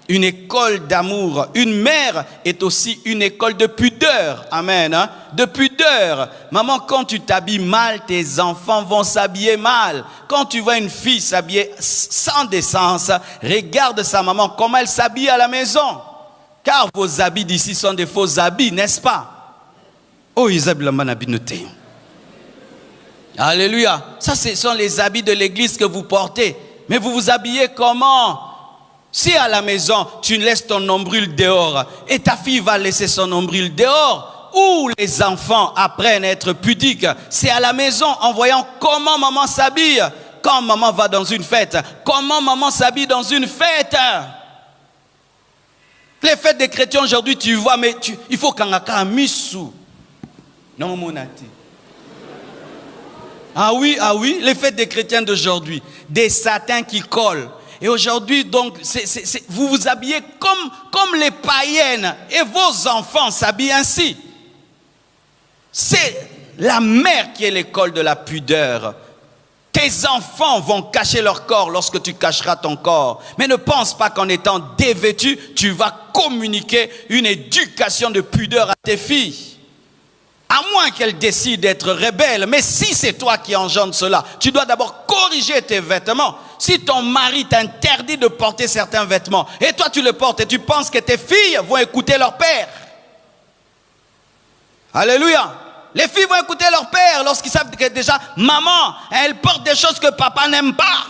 Une école d'amour. Une mère est aussi une école de pudeur. Amen. Hein? De pudeur. Maman, quand tu t'habilles mal, tes enfants vont s'habiller mal. Quand tu vois une fille s'habiller sans décence, regarde sa maman, comment elle s'habille à la maison. Car vos habits d'ici sont des faux habits, n'est-ce pas? Oh, ils habillent la manabinoté. Alléluia. Ça, ce sont les habits de l'église que vous portez. Mais vous vous habillez comment? Si à la maison, tu laisses ton nombril dehors et ta fille va laisser son nombril dehors, où les enfants apprennent à être pudiques, c'est à la maison en voyant comment maman s'habille. Quand maman va dans une fête, comment maman s'habille dans une fête. Les fêtes des chrétiens aujourd'hui, tu vois, mais il faut qu'on ait un missou. Non, mon ati. Ah oui, les fêtes des chrétiens d'aujourd'hui, des satins qui collent. Et aujourd'hui, donc, vous vous habillez comme les païennes et vos enfants s'habillent ainsi. C'est la mère qui est l'école de la pudeur. Tes enfants vont cacher leur corps lorsque tu cacheras ton corps. Mais ne pense pas qu'en étant dévêtu, tu vas communiquer une éducation de pudeur à tes filles. À moins qu'elle décide d'être rebelle. Mais si c'est toi qui engendre cela, tu dois d'abord corriger tes vêtements. Si ton mari t'interdit de porter certains vêtements, et toi tu le portes et tu penses que tes filles vont écouter leur père. Alléluia. Les filles vont écouter leur père lorsqu'ils savent que déjà, maman, elle porte des choses que papa n'aime pas.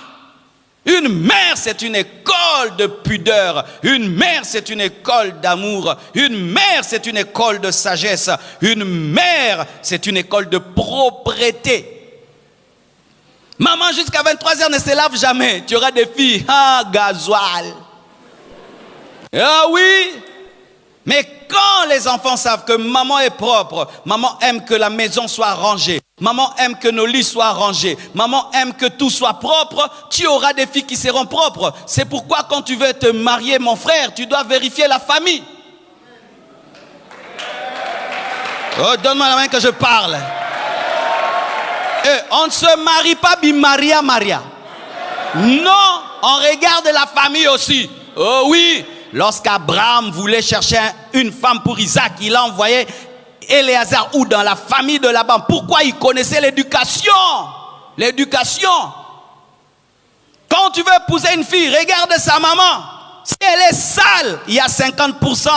Une mère, c'est une école de pudeur. Une mère, c'est une école d'amour. Une mère, c'est une école de sagesse. Une mère, c'est une école de propreté. Maman, jusqu'à 23h, ne se lave jamais. Tu auras des filles. Ah, gasoil. Ah oui. Mais quand les enfants savent que maman est propre, maman aime que la maison soit rangée, maman aime que nos lits soient rangés, maman aime que tout soit propre, tu auras des filles qui seront propres. C'est pourquoi quand tu veux te marier, mon frère, tu dois vérifier la famille. Oh, donne-moi la main que je parle. Et on ne se marie pas Maria. Non, on regarde la famille aussi. Oh oui, lorsqu'Abraham voulait chercher une femme pour Isaac, il a envoyé Éléazar ou dans la famille de Laban. Pourquoi? Il connaissait l'éducation. L'éducation. Quand tu veux épouser une fille, regarde sa maman. Si elle est sale, il y a 50%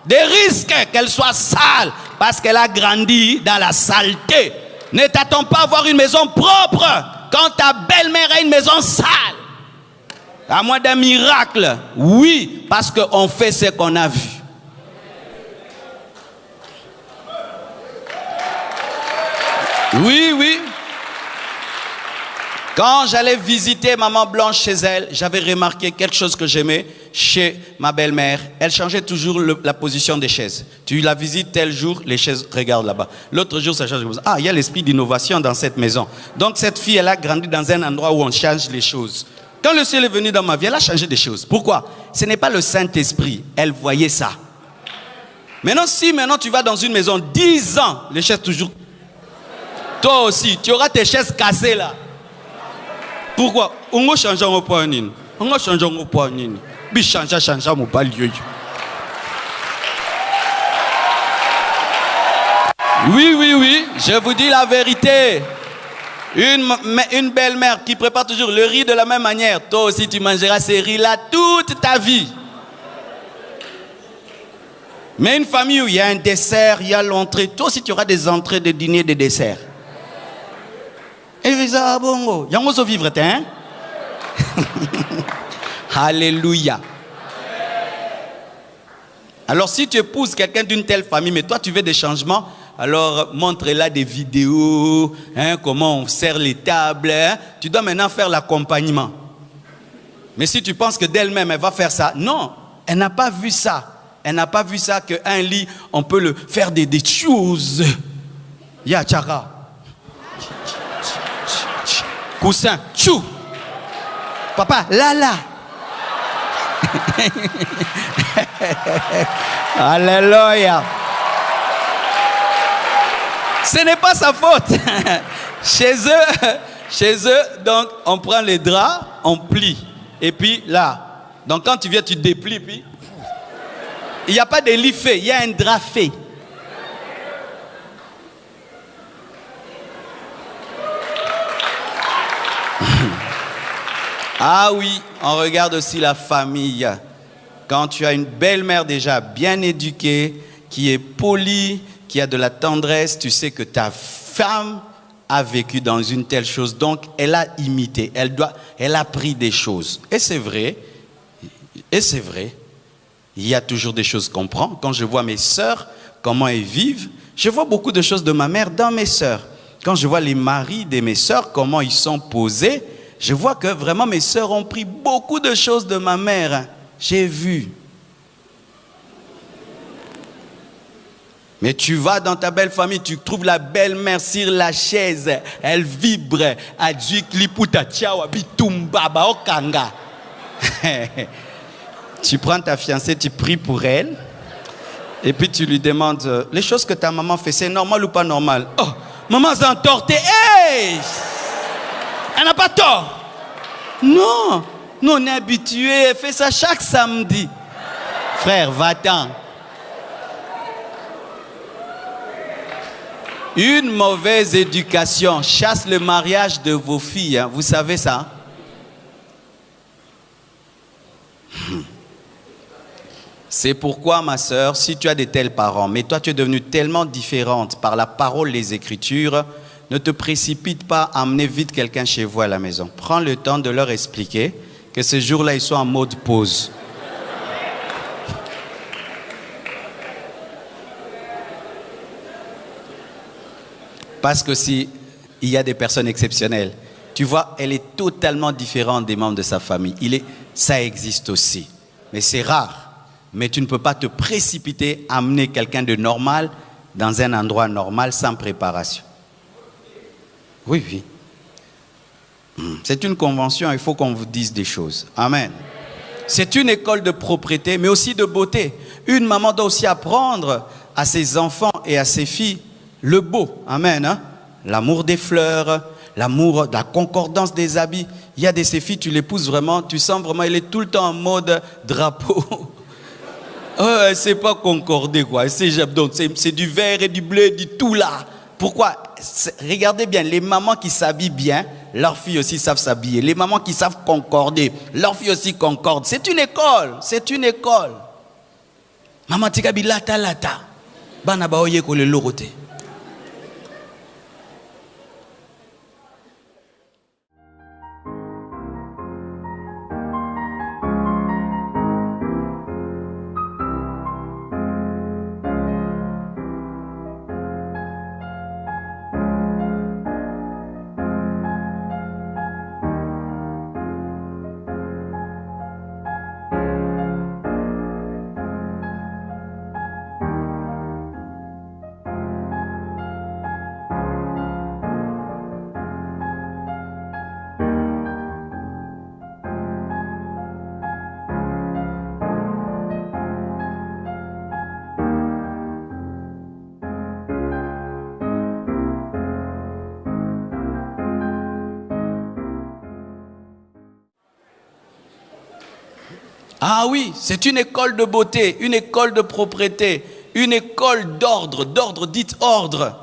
de risques qu'elle soit sale parce qu'elle a grandi dans la saleté. Ne t'attends pas à avoir une maison propre quand ta belle-mère a une maison sale. À moins d'un miracle. Oui, parce qu'on fait ce qu'on a vu. Oui. Quand j'allais visiter Maman Blanche chez elle, j'avais remarqué quelque chose que j'aimais chez ma belle-mère. Elle changeait toujours la position des chaises. Tu la visites tel jour, les chaises regardent là-bas. L'autre jour, ça change. Ah, il y a l'esprit d'innovation dans cette maison. Donc cette fille, elle a grandi dans un endroit où on change les choses. Quand le ciel est venu dans ma vie, elle a changé des choses. Pourquoi? Ce n'est pas le Saint-Esprit. Elle voyait ça. Maintenant, si maintenant tu vas dans une maison, 10 ans, les chaises toujours... Toi aussi, tu auras tes chaises cassées là. Pourquoi? On va changer au point. On va changer au point. Bi changer mon balieu. Oui, je vous dis la vérité. Une belle-mère qui prépare toujours le riz de la même manière, toi aussi tu mangeras ces riz-là toute ta vie. Mais une famille où il y a un dessert, il y a l'entrée, toi aussi tu auras des entrées, des dîners, des desserts. Et ils disent, ah bon, il y a un vivre, hein? Alléluia. Alors si tu épouses quelqu'un d'une telle famille, mais toi tu veux des changements, alors montre-la des vidéos, hein, comment on sert les tables. Hein. Tu dois maintenant faire l'accompagnement. Mais si tu penses que d'elle-même elle va faire ça, non, elle n'a pas vu ça. Elle n'a pas vu ça qu'un lit, on peut le faire des choses. Ya tchara. Coussin, tchou. Papa, là. Alléluia. Ce n'est pas sa faute. Chez eux, donc, on prend les draps, on plie. Et puis là, donc quand tu viens, tu déplies, puis il n'y a pas de lit fait, il y a un drap fait. Ah oui, on regarde aussi la famille. Quand tu as une belle-mère déjà bien éduquée, qui est polie, qui a de la tendresse, tu sais que ta femme a vécu dans une telle chose, donc elle a imité, elle a appris des choses. Et c'est vrai, il y a toujours des choses qu'on prend. Quand je vois mes sœurs, comment elles vivent, je vois beaucoup de choses de ma mère dans mes sœurs. Quand je vois les maris de mes sœurs, comment ils sont posés, je vois que vraiment mes sœurs ont pris beaucoup de choses de ma mère. J'ai vu. Mais tu vas dans ta belle famille, tu trouves la belle-mère sur la chaise, elle vibre, tu prends ta fiancée, tu pries pour elle, et puis tu lui demandes, les choses que ta maman fait, c'est normal ou pas normal? Oh, maman s'est entortée, hey! Elle n'a pas tort. Non, nous on est habitués, elle fait ça chaque samedi. Frère, va-t'en. Une mauvaise éducation chasse le mariage de vos filles. Hein. Vous savez ça? C'est pourquoi, ma sœur, si tu as de tels parents, mais toi tu es devenue tellement différente par la parole, les Écritures, ne te précipite pas à amener vite quelqu'un chez vous à la maison. Prends le temps de leur expliquer que ce jour-là, ils sont en mode pause. Parce que si il y a des personnes exceptionnelles, tu vois, elle est totalement différente des membres de sa famille. Ça existe aussi, mais c'est rare. Mais tu ne peux pas te précipiter à amener quelqu'un de normal dans un endroit normal sans préparation. Oui. C'est une convention, il faut qu'on vous dise des choses. Amen. C'est une école de propreté, mais aussi de beauté. Une maman doit aussi apprendre à ses enfants et à ses filles le beau, amen, hein? L'amour des fleurs, l'amour, la concordance des habits. Il y a de ces filles, tu l'épouses vraiment, tu sens vraiment, elle est tout le temps en mode drapeau. Oh, elle ne sait pas concorder, quoi. C'est du vert et du bleu, du tout là. Pourquoi? Regardez bien, les mamans qui s'habillent bien, leurs filles aussi savent s'habiller. Les mamans qui savent concorder, leurs filles aussi concordent. C'est une école, c'est une école. Maman tikabi lata. Bana baoye ko le lorote. Ah oui, c'est une école de beauté, une école de propreté, une école d'ordre. D'ordre, dites ordre.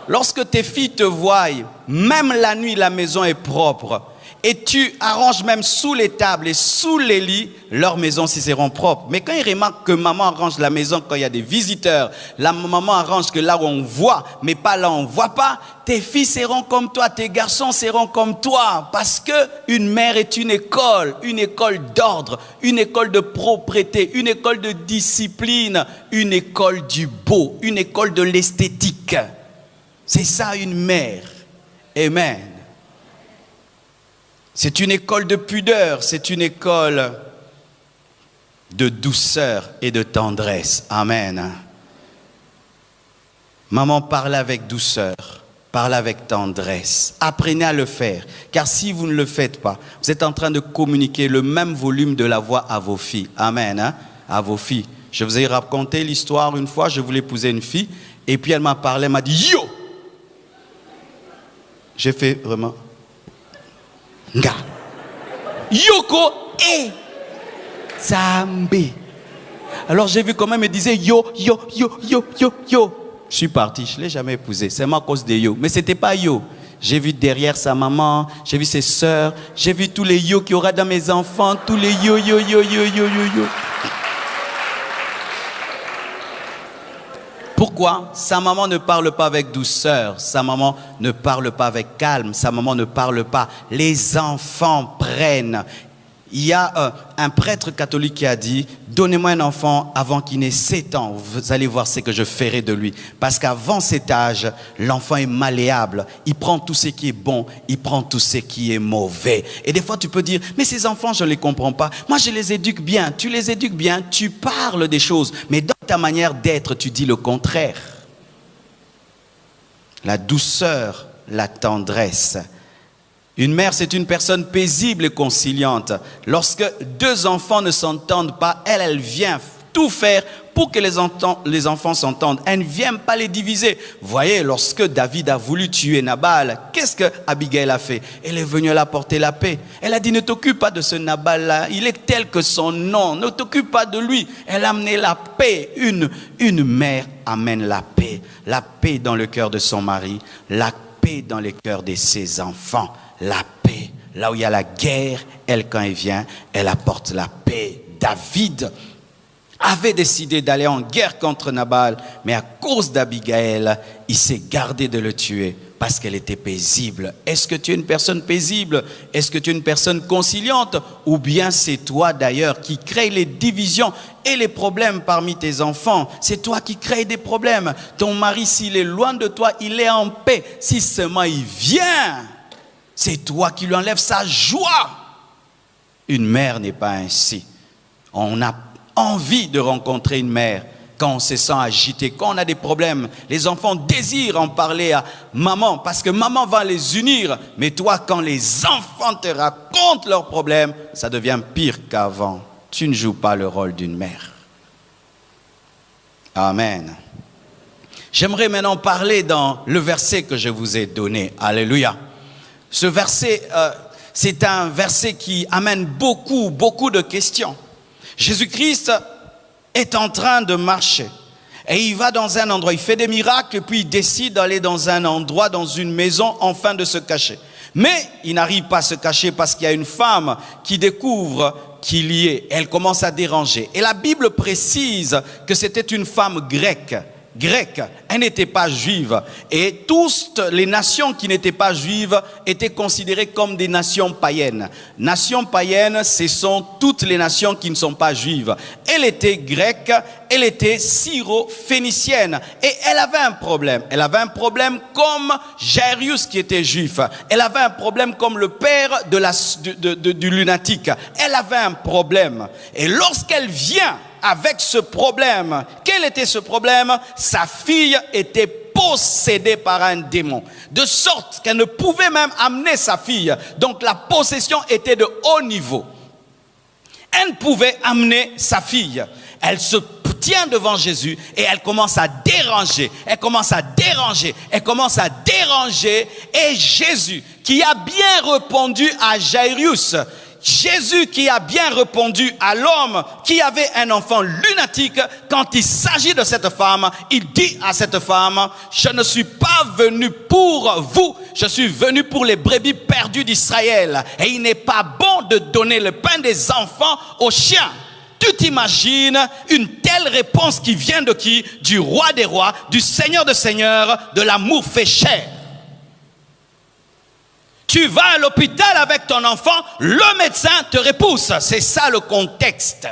Lorsque tes filles te voient, même la nuit, la maison est propre. Et tu arranges même sous les tables et sous les lits, leurs maisons s'y seront propres. Mais quand ils remarquent que maman arrange la maison quand il y a des visiteurs, la maman arrange que là où on voit, mais pas là où on ne voit pas, tes filles seront comme toi, tes garçons seront comme toi. Parce que une mère est une école d'ordre, une école de propreté, une école de discipline, une école du beau, une école de l'esthétique. C'est ça une mère. Amen. C'est une école de pudeur, c'est une école de douceur et de tendresse. Amen. Maman, parle avec douceur, parle avec tendresse. Apprenez à le faire, car si vous ne le faites pas, vous êtes en train de communiquer le même volume de la voix à vos filles. Amen. À vos filles. Je vous ai raconté l'histoire une fois, je voulais épouser une fille, et puis elle m'a parlé, elle m'a dit « Yo !» J'ai fait vraiment... Nga. Yoko et Zambé. Alors j'ai vu comment elle me disait yo. Je suis parti, je ne l'ai jamais épousée. C'est à cause des yo. Mais ce n'était pas yo. J'ai vu derrière sa maman, j'ai vu ses sœurs, j'ai vu tous les yo qu'il y aura dans mes enfants, tous les yo. Pourquoi? Sa maman ne parle pas avec douceur, sa maman ne parle pas avec calme, sa maman ne parle pas. Les enfants prennent. Il y a un prêtre catholique qui a dit « Donnez-moi un enfant avant qu'il n'ait 7 ans, vous allez voir ce que je ferai de lui. » Parce qu'avant cet âge, l'enfant est malléable, il prend tout ce qui est bon, il prend tout ce qui est mauvais. Et des fois tu peux dire « Mais ces enfants, je ne les comprends pas. Moi, je les éduque bien. » Tu les éduques bien, tu parles des choses, mais dans ta manière d'être, tu dis le contraire. La douceur, la tendresse. Une mère, c'est une personne paisible et conciliante. Lorsque 2 enfants ne s'entendent pas, elle vient tout faire pour que les enfants s'entendent. Elle ne vient pas les diviser. Voyez, lorsque David a voulu tuer Nabal, qu'est-ce que Abigail a fait? Elle est venue leur apporter la paix. Elle a dit, ne t'occupe pas de ce Nabal-là. Il est tel que son nom. Ne t'occupe pas de lui. Elle a amené la paix. Une mère amène la paix. La paix dans le cœur de son mari. La paix dans le cœur de ses enfants. La paix. Là où il y a la guerre, elle, quand elle vient, elle apporte la paix. David avait décidé d'aller en guerre contre Nabal, mais à cause d'Abigail, il s'est gardé de le tuer parce qu'elle était paisible. Est-ce que tu es une personne paisible? Est-ce que tu es une personne conciliante? Ou bien c'est toi d'ailleurs qui crée les divisions et les problèmes parmi tes enfants? C'est toi qui crée des problèmes. Ton mari, s'il est loin de toi, il est en paix. Si seulement il vient, c'est toi qui lui enlèves sa joie. Une mère n'est pas ainsi. On a envie de rencontrer une mère quand on se sent agité, quand on a des problèmes. Les enfants désirent en parler à maman parce que maman va les unir. Mais toi, quand les enfants te racontent leurs problèmes, ça devient pire qu'avant. Tu ne joues pas le rôle d'une mère. Amen. J'aimerais maintenant parler dans le verset que je vous ai donné. Alléluia. Ce verset, c'est un verset qui amène beaucoup de questions. Jésus-Christ est en train de marcher et il va dans un endroit, il fait des miracles et puis il décide d'aller dans un endroit, dans une maison, afin de se cacher. Mais il n'arrive pas à se cacher parce qu'il y a une femme qui découvre qu'il y est. Elle commence à déranger. Et la Bible précise que c'était une femme grecque. Elle n'était pas juive. Et toutes les nations qui n'étaient pas juives étaient considérées comme des nations païennes. Nations païennes, ce sont toutes les nations qui ne sont pas juives. Elle était grecque, elle était syro-phénicienne. Et elle avait un problème. Elle avait un problème comme Jairus qui était juif. Elle avait un problème comme le père du lunatique. Elle avait un problème. Et lorsqu'elle vient avec ce problème, quel était ce problème? Sa fille était possédée par un démon, de sorte qu'elle ne pouvait même amener sa fille. Donc la possession était de haut niveau. Elle pouvait amener sa fille. Elle se tient devant Jésus et elle commence à déranger. Et Jésus, qui a bien répondu à Jairus, Jésus qui a bien répondu à l'homme qui avait un enfant lunatique, quand il s'agit de cette femme, il dit à cette femme, je ne suis pas venu pour vous, je suis venu pour les brebis perdues d'Israël. Et il n'est pas bon de donner le pain des enfants aux chiens. Tu t'imagines une telle réponse qui vient de qui? Du roi des rois, du Seigneur des seigneurs, de l'amour fait chair. Tu vas à l'hôpital avec ton enfant, le médecin te repousse. C'est ça le contexte.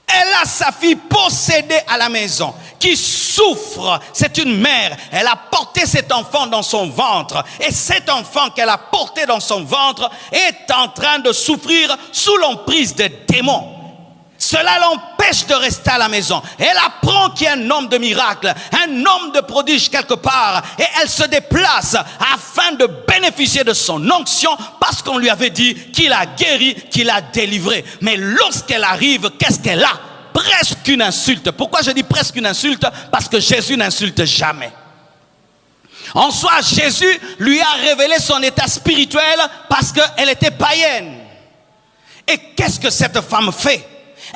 Elle a sa fille possédée à la maison, qui souffre. C'est une mère. Elle a porté cet enfant dans son ventre. Et cet enfant qu'elle a porté dans son ventre est en train de souffrir sous l'emprise des démons. Cela l'empêche de rester à la maison. Elle apprend qu'il y a un homme de miracle, un homme de prodige quelque part. Et elle se déplace afin de bénéficier de son onction parce qu'on lui avait dit qu'il a guéri, qu'il a délivré. Mais lorsqu'elle arrive, qu'est-ce qu'elle a? Presque une insulte. Pourquoi je dis presque une insulte? Parce que Jésus n'insulte jamais. En soi, Jésus lui a révélé son état spirituel parce qu'elle était païenne. Et qu'est-ce que cette femme fait?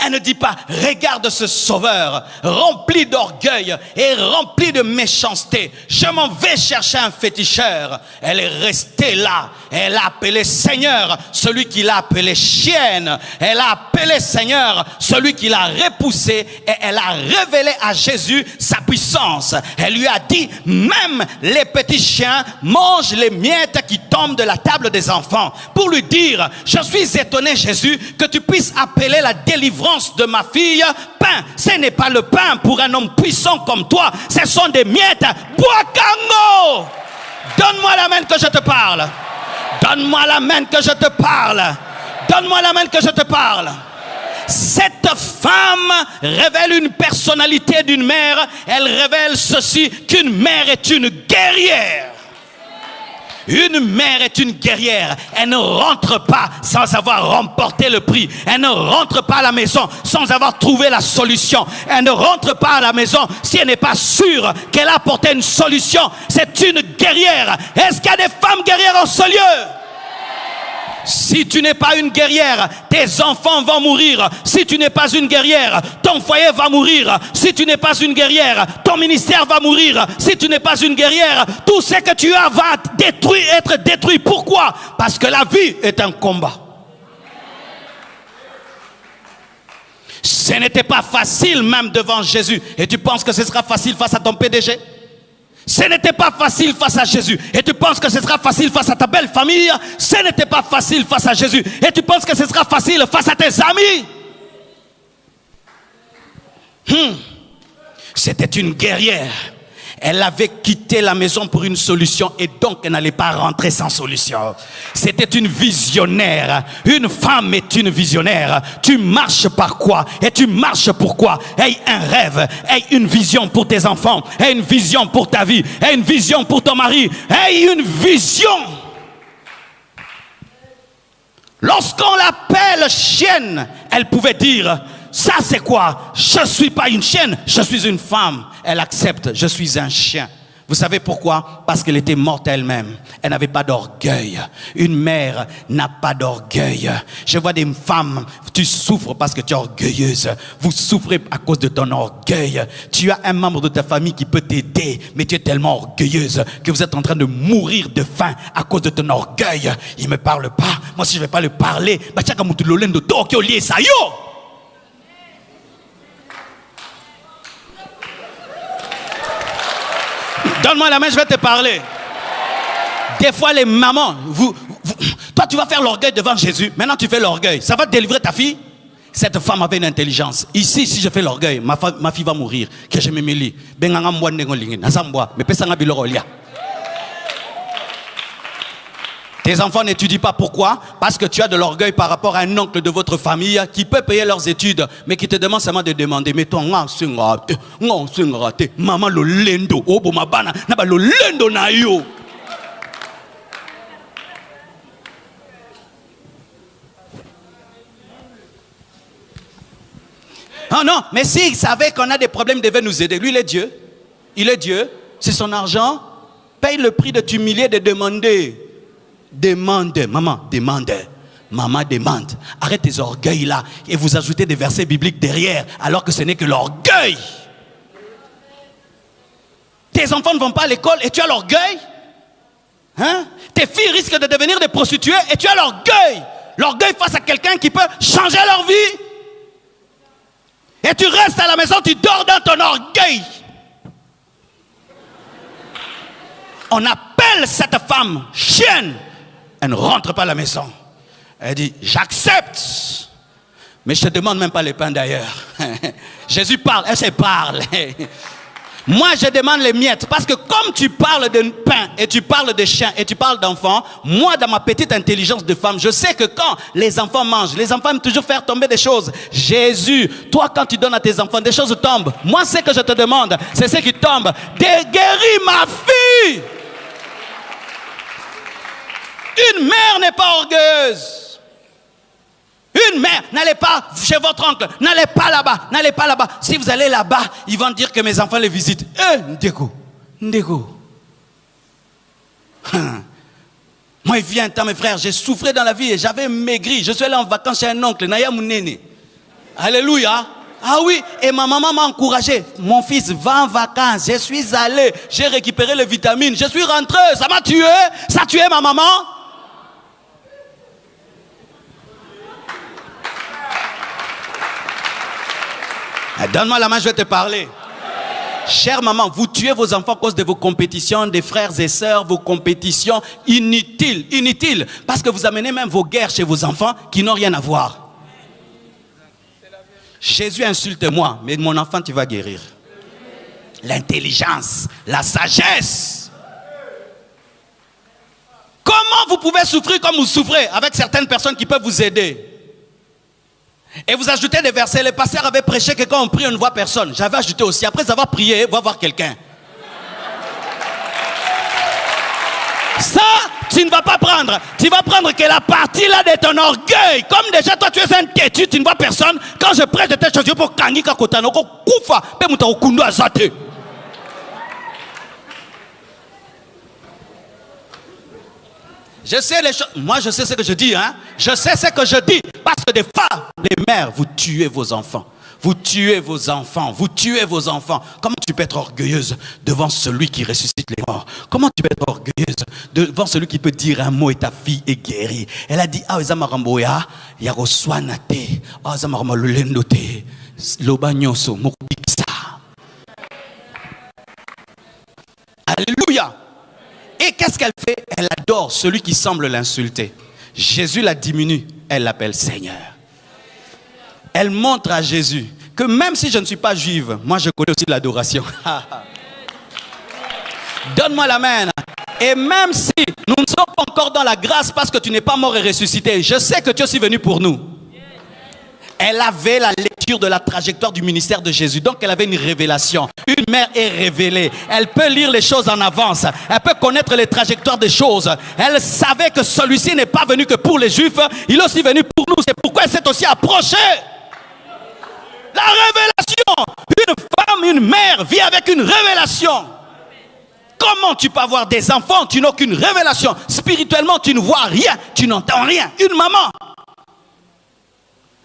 Elle ne dit pas, regarde ce sauveur, rempli d'orgueil et rempli de méchanceté. Je m'en vais chercher un féticheur. Elle est restée là. Elle a appelé Seigneur celui qui l'a appelé chienne. Elle a appelé Seigneur celui qui l'a repoussé. Et elle a révélé à Jésus sa puissance. Elle lui a dit, même les petits chiens mangent les miettes qui tombent de la table des enfants. Pour lui dire, je suis étonné Jésus que tu puisses appeler la délivrance de ma fille pain. Ce n'est pas le pain pour un homme puissant comme toi. Ce sont des miettes. Boakango. Donne-moi la main que je te parle. Donne-moi la main que je te parle. Donne-moi la main que je te parle. Cette femme révèle une personnalité d'une mère. Elle révèle ceci, qu'une mère est une guerrière. Une mère est une guerrière. Elle ne rentre pas sans avoir remporté le prix. Elle ne rentre pas à la maison sans avoir trouvé la solution. Elle ne rentre pas à la maison si elle n'est pas sûre qu'elle a apporté une solution. C'est une guerrière. Est-ce qu'il y a des femmes guerrières en ce lieu? Si tu n'es pas une guerrière, tes enfants vont mourir. Si tu n'es pas une guerrière, ton foyer va mourir. Si tu n'es pas une guerrière, ton ministère va mourir. Si tu n'es pas une guerrière, tout ce que tu as va être détruit. Pourquoi? Parce que la vie est un combat. Ce n'était pas facile même devant Jésus. Et tu penses que ce sera facile face à ton PDG? Ce n'était pas facile face à Jésus. Et tu penses que ce sera facile face à ta belle famille? Ce n'était pas facile face à Jésus. Et tu penses que ce sera facile face à tes amis? C'était une guerrière. Elle avait quitté la maison pour une solution et donc elle n'allait pas rentrer sans solution. C'était une visionnaire. Une femme est une visionnaire. Tu marches par quoi? Et tu marches pourquoi? Aie un rêve, aie une vision pour tes enfants, aie une vision pour ta vie, aie une vision pour ton mari, aie une vision. Lorsqu'on l'appelle chienne, elle pouvait dire, ça c'est quoi? Je ne suis pas une chienne, je suis une femme. Elle accepte, je suis un chien. Vous savez pourquoi? Parce qu'elle était morte elle-même. Elle n'avait pas d'orgueil. Une mère n'a pas d'orgueil. Je vois des femmes, tu souffres parce que tu es orgueilleuse. Vous souffrez à cause de ton orgueil. Tu as un membre de ta famille qui peut t'aider, mais tu es tellement orgueilleuse que vous êtes en train de mourir de faim à cause de ton orgueil. Il ne me parle pas. Moi, si je ne vais pas le parler, donne-moi la main, je vais te parler. Des fois, les mamans, toi, tu vas faire l'orgueil devant Jésus. Maintenant, tu fais l'orgueil. Ça va te délivrer ta fille? Cette femme avait une intelligence. Ici, si je fais l'orgueil, ma fille va mourir. Que je me mêle. Tes enfants n'étudient pas. Pourquoi? Parce que tu as de l'orgueil par rapport à un oncle de votre famille qui peut payer leurs études, mais qui te demande seulement de demander. Mais toi, maman le lendo, obo mabana, naba le lendo na yo. Ah non, mais s'il savait qu'on a des problèmes, il devait nous aider. Lui, il est Dieu. Il est Dieu. C'est son argent. Paye le prix de t'humilier, de demander. Demande, maman, demande. maman demande. Arrête tes orgueils là et vous ajoutez des versets bibliques derrière alors que ce n'est que l'orgueil. Tes enfants ne vont pas à l'école et tu as l'orgueil. Hein? Tes filles risquent de devenir des prostituées et tu as l'orgueil. L'orgueil face à quelqu'un qui peut changer leur vie. Et tu restes à la maison, tu dors dans ton orgueil. On appelle cette femme chienne. Elle ne rentre pas à la maison. Elle dit, j'accepte. Mais je ne te demande même pas les pains d'ailleurs. Jésus parle, elle se parle. Moi, je demande les miettes. Parce que comme tu parles de pain et tu parles de chiens et tu parles d'enfants, moi, dans ma petite intelligence de femme, je sais que quand les enfants mangent, les enfants aiment toujours faire tomber des choses. Jésus, toi, quand tu donnes à tes enfants, des choses tombent. Moi, ce que je te demande, c'est ce qui tombe. Guéris ma fille. Une mère n'est pas orgueilleuse. Une mère, n'allez pas chez votre oncle, n'allez pas là-bas, n'allez pas là-bas. Si vous allez là-bas, ils vont dire que mes enfants les visitent. Ndeko. Moi, il vient un temps, mes frères, j'ai souffert dans la vie et j'avais maigri. Je suis allé en vacances chez un oncle, Naya Mounene. Alléluia. Ah oui, et ma maman m'a encouragé. Mon fils, va en vacances. Je suis allé, j'ai récupéré les vitamines. Je suis rentré, ça m'a tué. Ça a tué ma maman. Donne-moi la main, je vais te parler. Chère maman, vous tuez vos enfants à cause de vos compétitions, des frères et sœurs, vos compétitions inutiles. Parce que vous amenez même vos guerres chez vos enfants qui n'ont rien à voir. Jésus insulte-moi, mais mon enfant, tu vas guérir. L'intelligence, la sagesse. Comment vous pouvez souffrir comme vous souffrez avec certaines personnes qui peuvent vous aider? Et vous ajoutez des versets. Le pasteur avait prêché que quand on prie, on ne voit personne. J'avais ajouté aussi. Après avoir prié, va voir quelqu'un. Ça, tu ne vas pas prendre. Tu vas prendre que la partie là de ton orgueil. Comme déjà toi tu es un têtu, tu ne vois personne. Quand je prêche, je t'ai choisi pour Kangika Kotanoko Koufa. Pemuta Okundu Azate. Je sais les choses. Moi, je sais ce que je dis. Hein? Je sais ce que je dis. Parce que des fois, les mères, vous tuez vos enfants. Vous tuez vos enfants. Vous tuez vos enfants. Comment tu peux être orgueilleuse devant celui qui ressuscite les morts? Comment tu peux être orgueilleuse devant celui qui peut dire un mot et ta fille est guérie? Elle a dit, ah, Zamaramboya, Yaroswanate, ah, Zamaramalolendote, Lobanyoso, Mokubiksa. Alléluia. Et qu'est-ce qu'elle fait? Elle adore celui qui semble l'insulter. Jésus la diminue, elle l'appelle Seigneur. Elle montre à Jésus que même si je ne suis pas juive, moi je connais aussi l'adoration. Donne-moi la main. Et même si nous ne sommes pas encore dans la grâce parce que tu n'es pas mort et ressuscité, je sais que tu es aussi venu pour nous. Elle avait la lecture de la trajectoire du ministère de Jésus. Donc elle avait une révélation. Une mère est révélée. Elle peut lire les choses en avance. Elle peut connaître les trajectoires des choses. Elle savait que celui-ci n'est pas venu que pour les Juifs. Il est aussi venu pour nous. C'est pourquoi elle s'est aussi approchée. La révélation. Une femme, une mère vit avec une révélation. Comment tu peux avoir des enfants? Tu n'as aucune révélation. Spirituellement, tu ne vois rien. Tu n'entends rien. Une maman.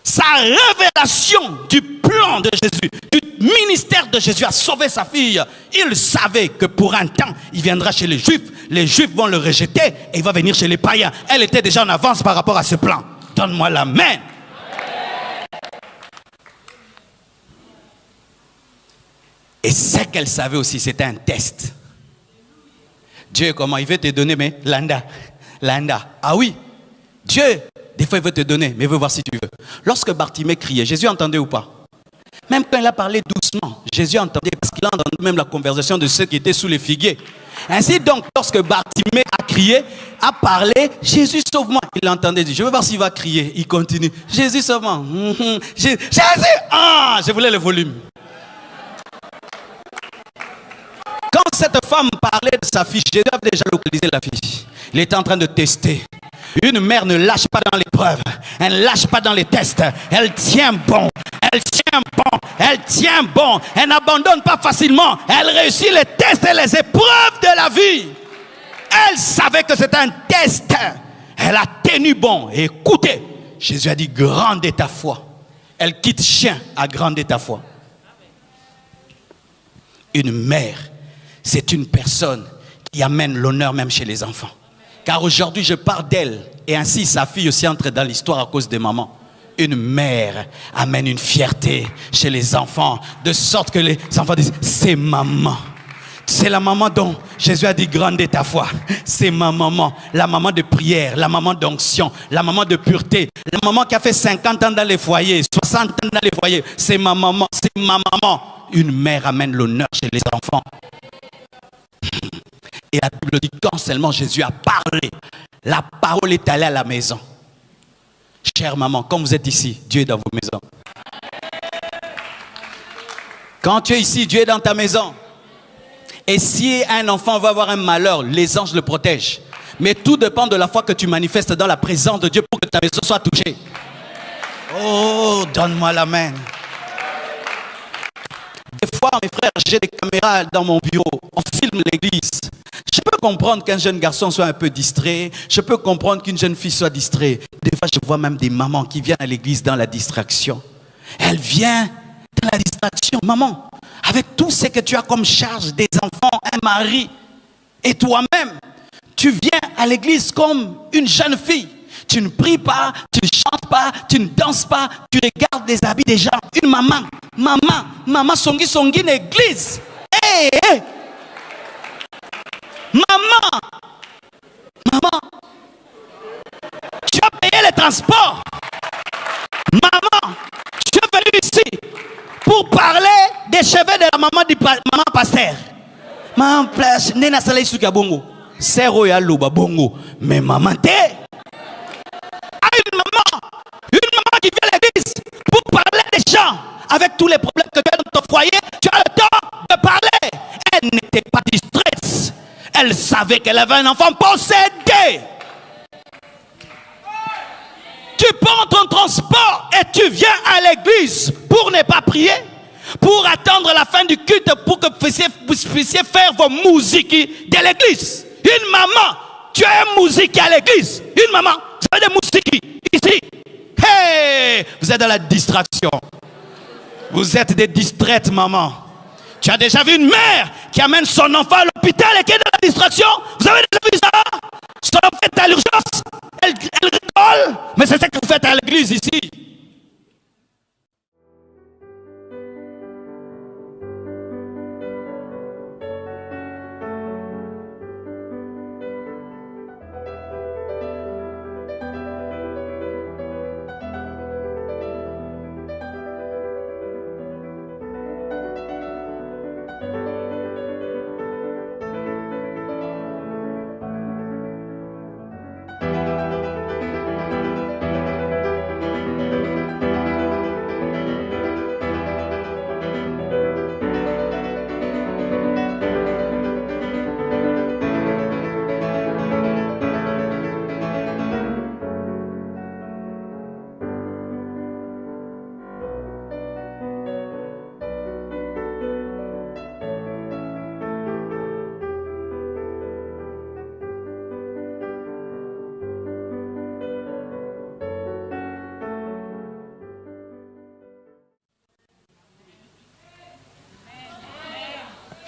Sa révélation du plan de Jésus, du ministère de Jésus a sauvé sa fille. Il savait que pour un temps, il viendra chez les Juifs vont le rejeter et il va venir chez les païens. Elle était déjà en avance par rapport à ce plan. Donne-moi la main. Et ce qu'elle savait aussi, c'était un test. Dieu, comment il veut te donner, mais Landa. Ah oui, Dieu. Des fois, il veut te donner, mais il veut voir si tu veux. Lorsque Bartimée criait, Jésus entendait ou pas? Même quand il a parlé doucement, Jésus entendait parce qu'il a entendu même la conversation de ceux qui étaient sous les figuiers. Ainsi donc, lorsque Bartimée a crié, a parlé, Jésus sauve-moi. Il entendait dire, je veux voir s'il va crier. Il continue, Jésus sauve-moi. Jésus, ah, je voulais le volume. Quand cette femme parlait de sa fille, Jésus avait déjà localisé la fille. Il était en train de tester. Une mère ne lâche pas dans l'épreuve. Elle ne lâche pas dans les tests. Elle tient bon. Elle tient bon. Elle tient bon. Elle n'abandonne pas facilement. Elle réussit les tests et les épreuves de la vie. Elle savait que c'était un test. Elle a tenu bon. Et écoutez, Jésus a dit, grande est ta foi. Elle quitte chien à grande est ta foi. Une mère, c'est une personne qui amène l'honneur même chez les enfants. Car aujourd'hui, je parle d'elle. Et ainsi, sa fille aussi entre dans l'histoire à cause des mamans. Une mère amène une fierté chez les enfants. De sorte que les enfants disent, c'est maman. C'est la maman dont Jésus a dit, grande est ta foi. C'est ma maman. La maman de prière, la maman d'onction, la maman de pureté. La maman qui a fait 50 ans dans les foyers, 60 ans dans les foyers. C'est ma maman, c'est ma maman. Une mère amène l'honneur chez les enfants. Et la Bible dit, quand seulement Jésus a parlé, la parole est allée à la maison. Chère maman, quand vous êtes ici, Dieu est dans vos maisons. Quand tu es ici, Dieu est dans ta maison. Et si un enfant va avoir un malheur, les anges le protègent. Mais tout dépend de la foi que tu manifestes dans la présence de Dieu pour que ta maison soit touchée. Oh, donne-moi la main. Des fois, mes frères, j'ai des caméras dans mon bureau. On filme l'église. Je peux comprendre qu'un jeune garçon soit un peu distrait. Je peux comprendre qu'une jeune fille soit distraite. Des fois, je vois même des mamans qui viennent à l'église dans la distraction. Elle vient dans la distraction. Maman, avec tout ce que tu as comme charge, des enfants, un mari, et toi-même, tu viens à l'église comme une jeune fille. Tu ne pries pas, tu ne chantes pas, tu ne danses pas, tu regardes les habits des gens. Une maman songi l'église. Hey, hey. Maman, tu as payé les transports. Maman, tu es venu ici pour parler des cheveux de la maman du maman pasteur. Maman place, nena salai suka bongo. Sero ya loba bongo. Mais maman te. Une maman qui vient à l'église pour parler des gens. Avec tous les problèmes que tu as dans ton foyer, tu as le temps de parler. Elle n'était pas distraite. Elle savait qu'elle avait un enfant possédé. Tu prends ton transport et tu viens à l'église pour ne pas prier, pour attendre la fin du culte pour que vous puissiez faire vos musiques de l'église. Une maman, tu as une musique à l'église. Une maman, vous avez des musiques ici. Hey, vous êtes dans la distraction. Vous êtes des distraites, maman. Tu as déjà vu une mère qui amène son enfant à l'hôpital et qui est dans la distraction? Vous avez déjà vu ça? Son enfant est à l'urgence. Elle rigole. Mais c'est ça que vous faites à l'église ici.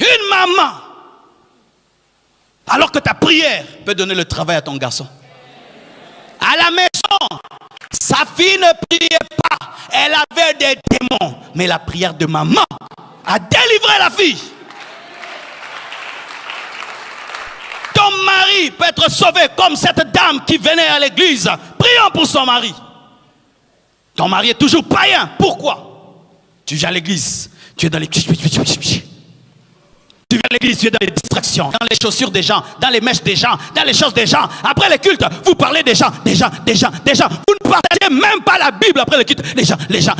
Une maman, alors que ta prière peut donner le travail à ton garçon. À la maison, sa fille ne priait pas. Elle avait des démons. Mais la prière de maman a délivré la fille. Ton mari peut être sauvé comme cette dame qui venait à l'église. Prions pour son mari. Ton mari est toujours païen. Pourquoi? Tu viens à l'église, tu es dans les... Tu viens à l'église, tu es dans les distractions, dans les chaussures des gens, dans les mèches des gens, dans les choses des gens. Après le culte, vous parlez des gens. Vous ne partagez même pas la Bible après le culte. Les gens.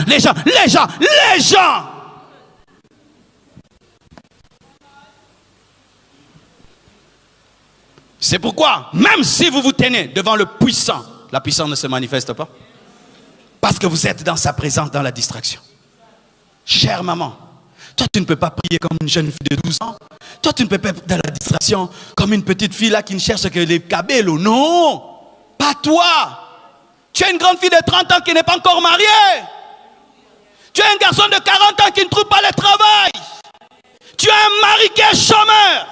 C'est pourquoi, même si vous vous tenez devant le puissant, la puissance ne se manifeste pas. Parce que vous êtes dans sa présence, dans la distraction. Chère maman, toi, tu ne peux pas prier comme une jeune fille de 12 ans. Toi, tu ne peux pas être dans la distraction comme une petite fille là qui ne cherche que les cabellos. Non! Pas toi. Tu es une grande fille de 30 ans qui n'est pas encore mariée. Tu es un garçon de 40 ans qui ne trouve pas le travail. Tu as un mari qui est chômeur.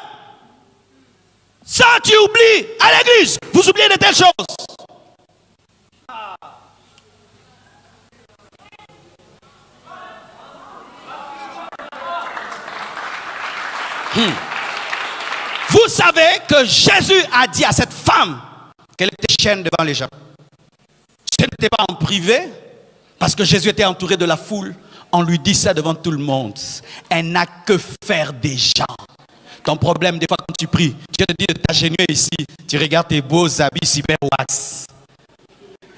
Ça, tu oublies. À l'église, vous oubliez de telles choses. Vous savez que Jésus a dit à cette femme qu'elle était chienne devant les gens. Ce n'était pas en privé, parce que Jésus était entouré de la foule. On lui dit ça devant tout le monde. Elle n'a que faire des gens. Ton problème, des fois, quand tu pries, Dieu te dit de t'agenouiller ici. Tu regardes tes beaux habits super wax.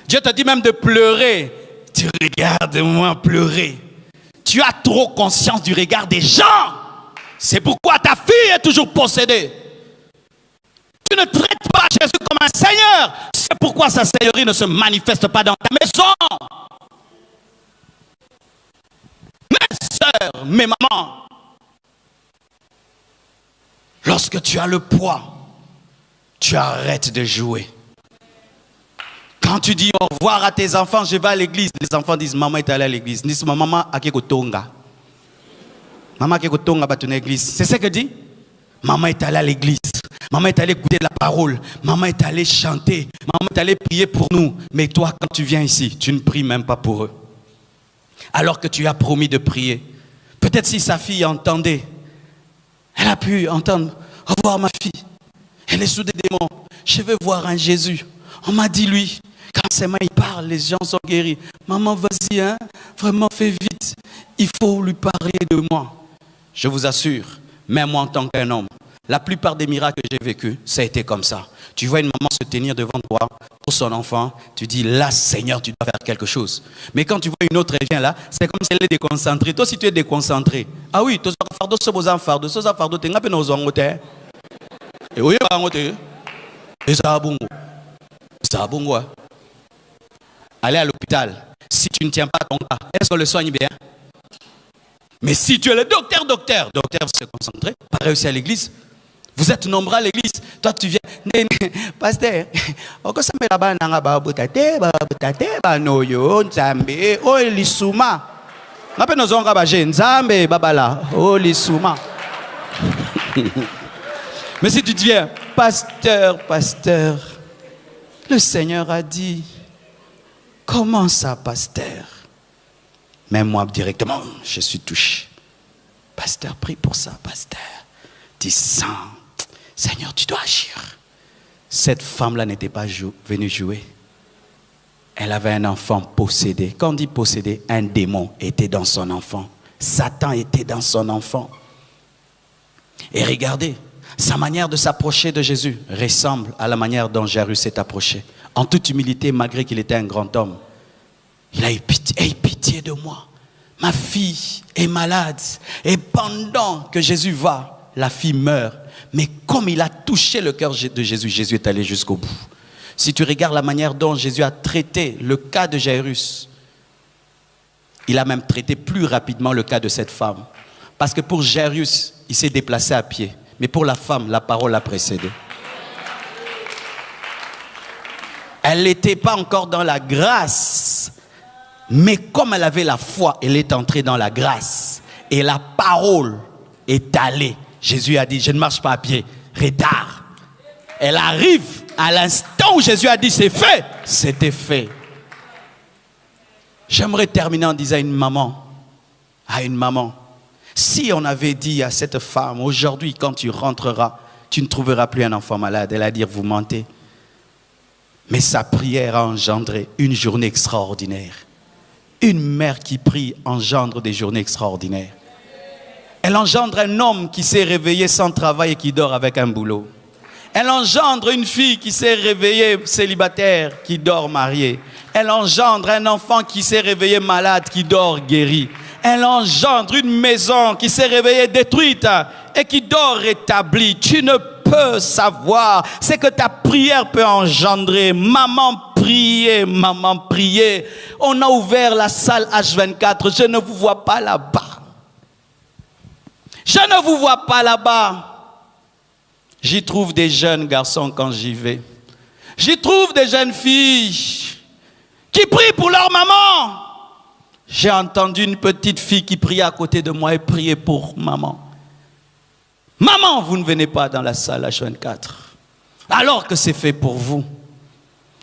Dieu te dit même de pleurer. Tu regardes moi pleurer. Tu as trop conscience du regard des gens. C'est pourquoi ta fille est toujours possédée. Tu ne traites pas Jésus comme un Seigneur. C'est pourquoi sa Seigneurie ne se manifeste pas dans ta maison. Mes sœurs, mes mamans, lorsque tu as le poids, tu arrêtes de jouer. Quand tu dis au revoir à tes enfants, je vais à l'église, les enfants disent maman est allée à l'église. Ils disent maman a tonga. Maman a tonga à ton église. C'est ce que dit. Maman est allée à l'église. Maman est allée écouter la parole. Maman est allée chanter. Maman est allée prier pour nous. Mais toi, quand tu viens ici, tu ne pries même pas pour eux. Alors que tu as promis de prier. Peut-être si sa fille entendait, elle a pu entendre, au revoir ma fille. Elle est sous des démons. Je veux voir un Jésus. On m'a dit lui, quand ses mains il parle, les gens sont guéris. Maman, vas-y, hein, vraiment fais vite. Il faut lui parler de moi. Je vous assure, même moi en tant qu'un homme, la plupart des miracles que j'ai vécus, ça a été comme ça. Tu vois une maman se tenir devant toi pour son enfant, tu dis là Seigneur, tu dois faire quelque chose. Mais quand tu vois une autre, elle vient là, c'est comme si elle est déconcentrée. Toi si tu es déconcentré, ah oui, tu as fardeau, tu as fardeau, tu as fardeau, tu as fardeau, et oui, et ça a bon. Ça a bon. Allez à l'hôpital. Si tu ne tiens pas ton cas, est-ce qu'on le soigne bien? Mais si tu es le docteur, se concentrer, pas réussir à l'église. Vous êtes nombreux à l'église. Toi, tu viens. Pasteur, ça me là-bas, mais si tu deviens pasteur, le Seigneur a dit, comment ça, pasteur? Même moi, directement, je suis touché. Pasteur, prie pour ça, pasteur. Disant, Seigneur, tu dois agir. Cette femme-là n'était pas venue jouer. Elle avait un enfant possédé. Quand on dit possédé, un démon était dans son enfant. Satan était dans son enfant. Et regardez, sa manière de s'approcher de Jésus ressemble à la manière dont Jairus s'est approché. En toute humilité, malgré qu'il était un grand homme. Il a eu pitié, aie pitié de moi. Ma fille est malade. Et pendant que Jésus va, la fille meurt. Mais comme il a touché le cœur de Jésus, Jésus est allé jusqu'au bout. Si tu regardes la manière dont Jésus a traité le cas de Jairus, il a même traité plus rapidement le cas de cette femme. Parce que pour Jairus, il s'est déplacé à pied. Mais pour la femme, la parole l'a précédé. Elle n'était pas encore dans la grâce. Mais comme elle avait la foi, elle est entrée dans la grâce. Et la parole est allée. Jésus a dit, je ne marche pas à pied. Retard. Elle arrive à l'instant où Jésus a dit, c'est fait. C'était fait. J'aimerais terminer en disant à une maman, si on avait dit à cette femme, aujourd'hui quand tu rentreras, tu ne trouveras plus un enfant malade. Elle a dit, vous mentez. Mais sa prière a engendré une journée extraordinaire. Une mère qui prie engendre des journées extraordinaires. Elle engendre un homme qui s'est réveillé sans travail et qui dort avec un boulot. Elle engendre une fille qui s'est réveillée célibataire, qui dort mariée. Elle engendre un enfant qui s'est réveillé malade, qui dort guéri. Elle engendre une maison qui s'est réveillée détruite et qui dort rétablie. Tu ne peux savoir ce que ta prière peut engendrer. Maman, priez, maman, priez. On a ouvert la salle H24. Je ne vous vois pas là-bas. Je ne vous vois pas là-bas. J'y trouve des jeunes garçons quand j'y vais. J'y trouve des jeunes filles qui prient pour leur maman. J'ai entendu une petite fille qui priait à côté de moi et priait pour maman. Maman, vous ne venez pas dans la salle H24, alors que c'est fait pour vous.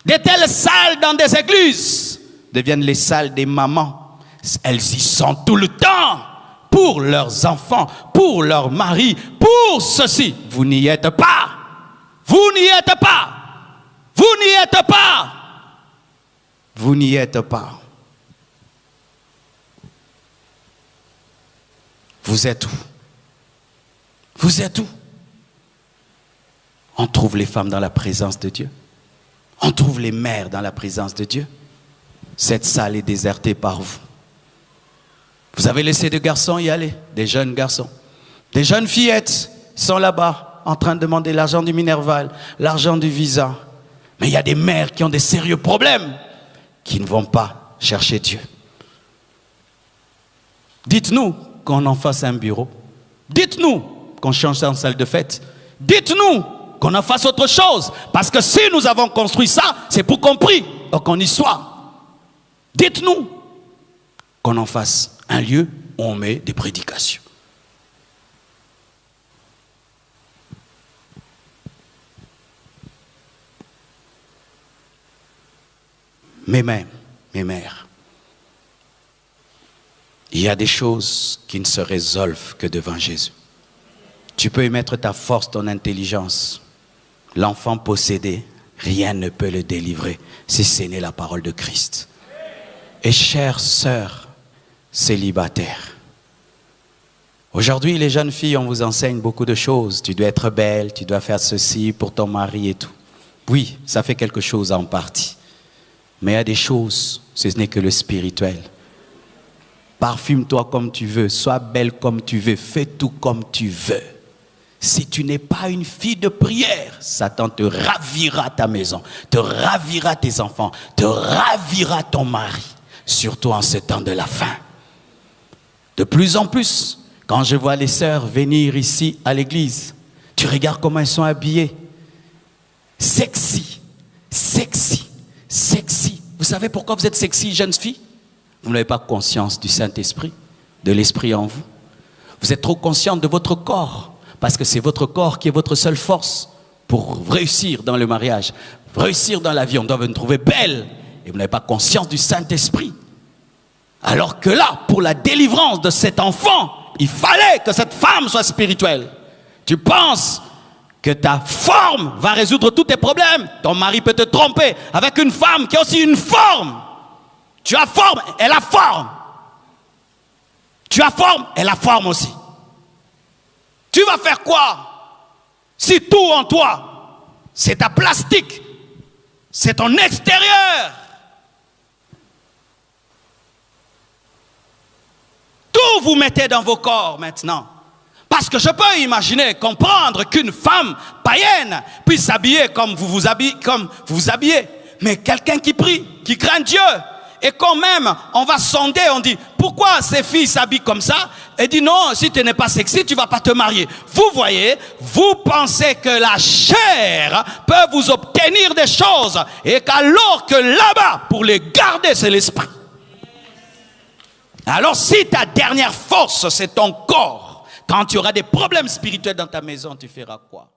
De telles salles dans des églises deviennent les salles des mamans. Elles y sont tout le temps pour leurs enfants, pour leur mari, pour ceci. Vous n'y êtes pas. Vous n'y êtes pas. Vous n'y êtes pas. Vous n'y êtes pas. Vous êtes où? Vous êtes où? On trouve les femmes dans la présence de Dieu. On trouve les mères dans la présence de Dieu. Cette salle est désertée par vous. Vous avez laissé des garçons y aller, des jeunes garçons. Des jeunes fillettes sont là-bas en train de demander l'argent du Minerval, l'argent du visa. Mais il y a des mères qui ont des sérieux problèmes, qui ne vont pas chercher Dieu. Dites-nous qu'on en fasse un bureau. Dites-nous qu'on change ça en salle de fête. Dites-nous qu'on en fasse autre chose. Parce que si nous avons construit ça, c'est pour qu'on prie, ou qu'on y soit. Dites-nous qu'on en fasse un lieu où on met des prédications. Mes mères, il y a des choses qui ne se résolvent que devant Jésus. Tu peux y mettre ta force, ton intelligence. L'enfant possédé, rien ne peut le délivrer si ce n'est la parole de Christ. Et chères sœurs célibataires, aujourd'hui les jeunes filles, on vous enseigne beaucoup de choses. Tu dois être belle, tu dois faire ceci pour ton mari et tout. Oui, ça fait quelque chose en partie. Mais il y a des choses, ce n'est que le spirituel. Parfume-toi comme tu veux, sois belle comme tu veux, fais tout comme tu veux. Si tu n'es pas une fille de prière, Satan te ravira ta maison, te ravira tes enfants, te ravira ton mari, surtout en ce temps de la fin. De plus en plus, quand je vois les sœurs venir ici à l'église, tu regardes comment elles sont habillées. Sexy, sexy, sexy. Vous savez pourquoi vous êtes sexy, jeunes filles? Vous n'avez pas conscience du Saint-Esprit, de l'Esprit en vous. Vous êtes trop consciente de votre corps, parce que c'est votre corps qui est votre seule force pour réussir dans le mariage, réussir dans la vie. On doit vous trouver belle, et vous n'avez pas conscience du Saint-Esprit. Alors que là, pour la délivrance de cet enfant, il fallait que cette femme soit spirituelle. Tu penses que ta forme va résoudre tous tes problèmes? Ton mari peut te tromper avec une femme qui a aussi une forme. Tu as forme, elle a forme. Tu as forme, elle a forme aussi. Tu vas faire quoi si tout en toi, c'est ta plastique, c'est ton extérieur? Tout vous mettez dans vos corps maintenant. Parce que je peux imaginer, comprendre qu'une femme païenne puisse s'habiller comme vous vous habillez. Mais quelqu'un qui prie, qui craint Dieu, et quand même, on va sonder, on dit, pourquoi ces filles s'habillent comme ça? Et dit, non, si tu n'es pas sexy, tu ne vas pas te marier. Vous voyez, vous pensez que la chair peut vous obtenir des choses, et qu'alors que là-bas, pour les garder, c'est l'esprit. Alors si ta dernière force, c'est ton corps, quand tu auras des problèmes spirituels dans ta maison, tu feras quoi?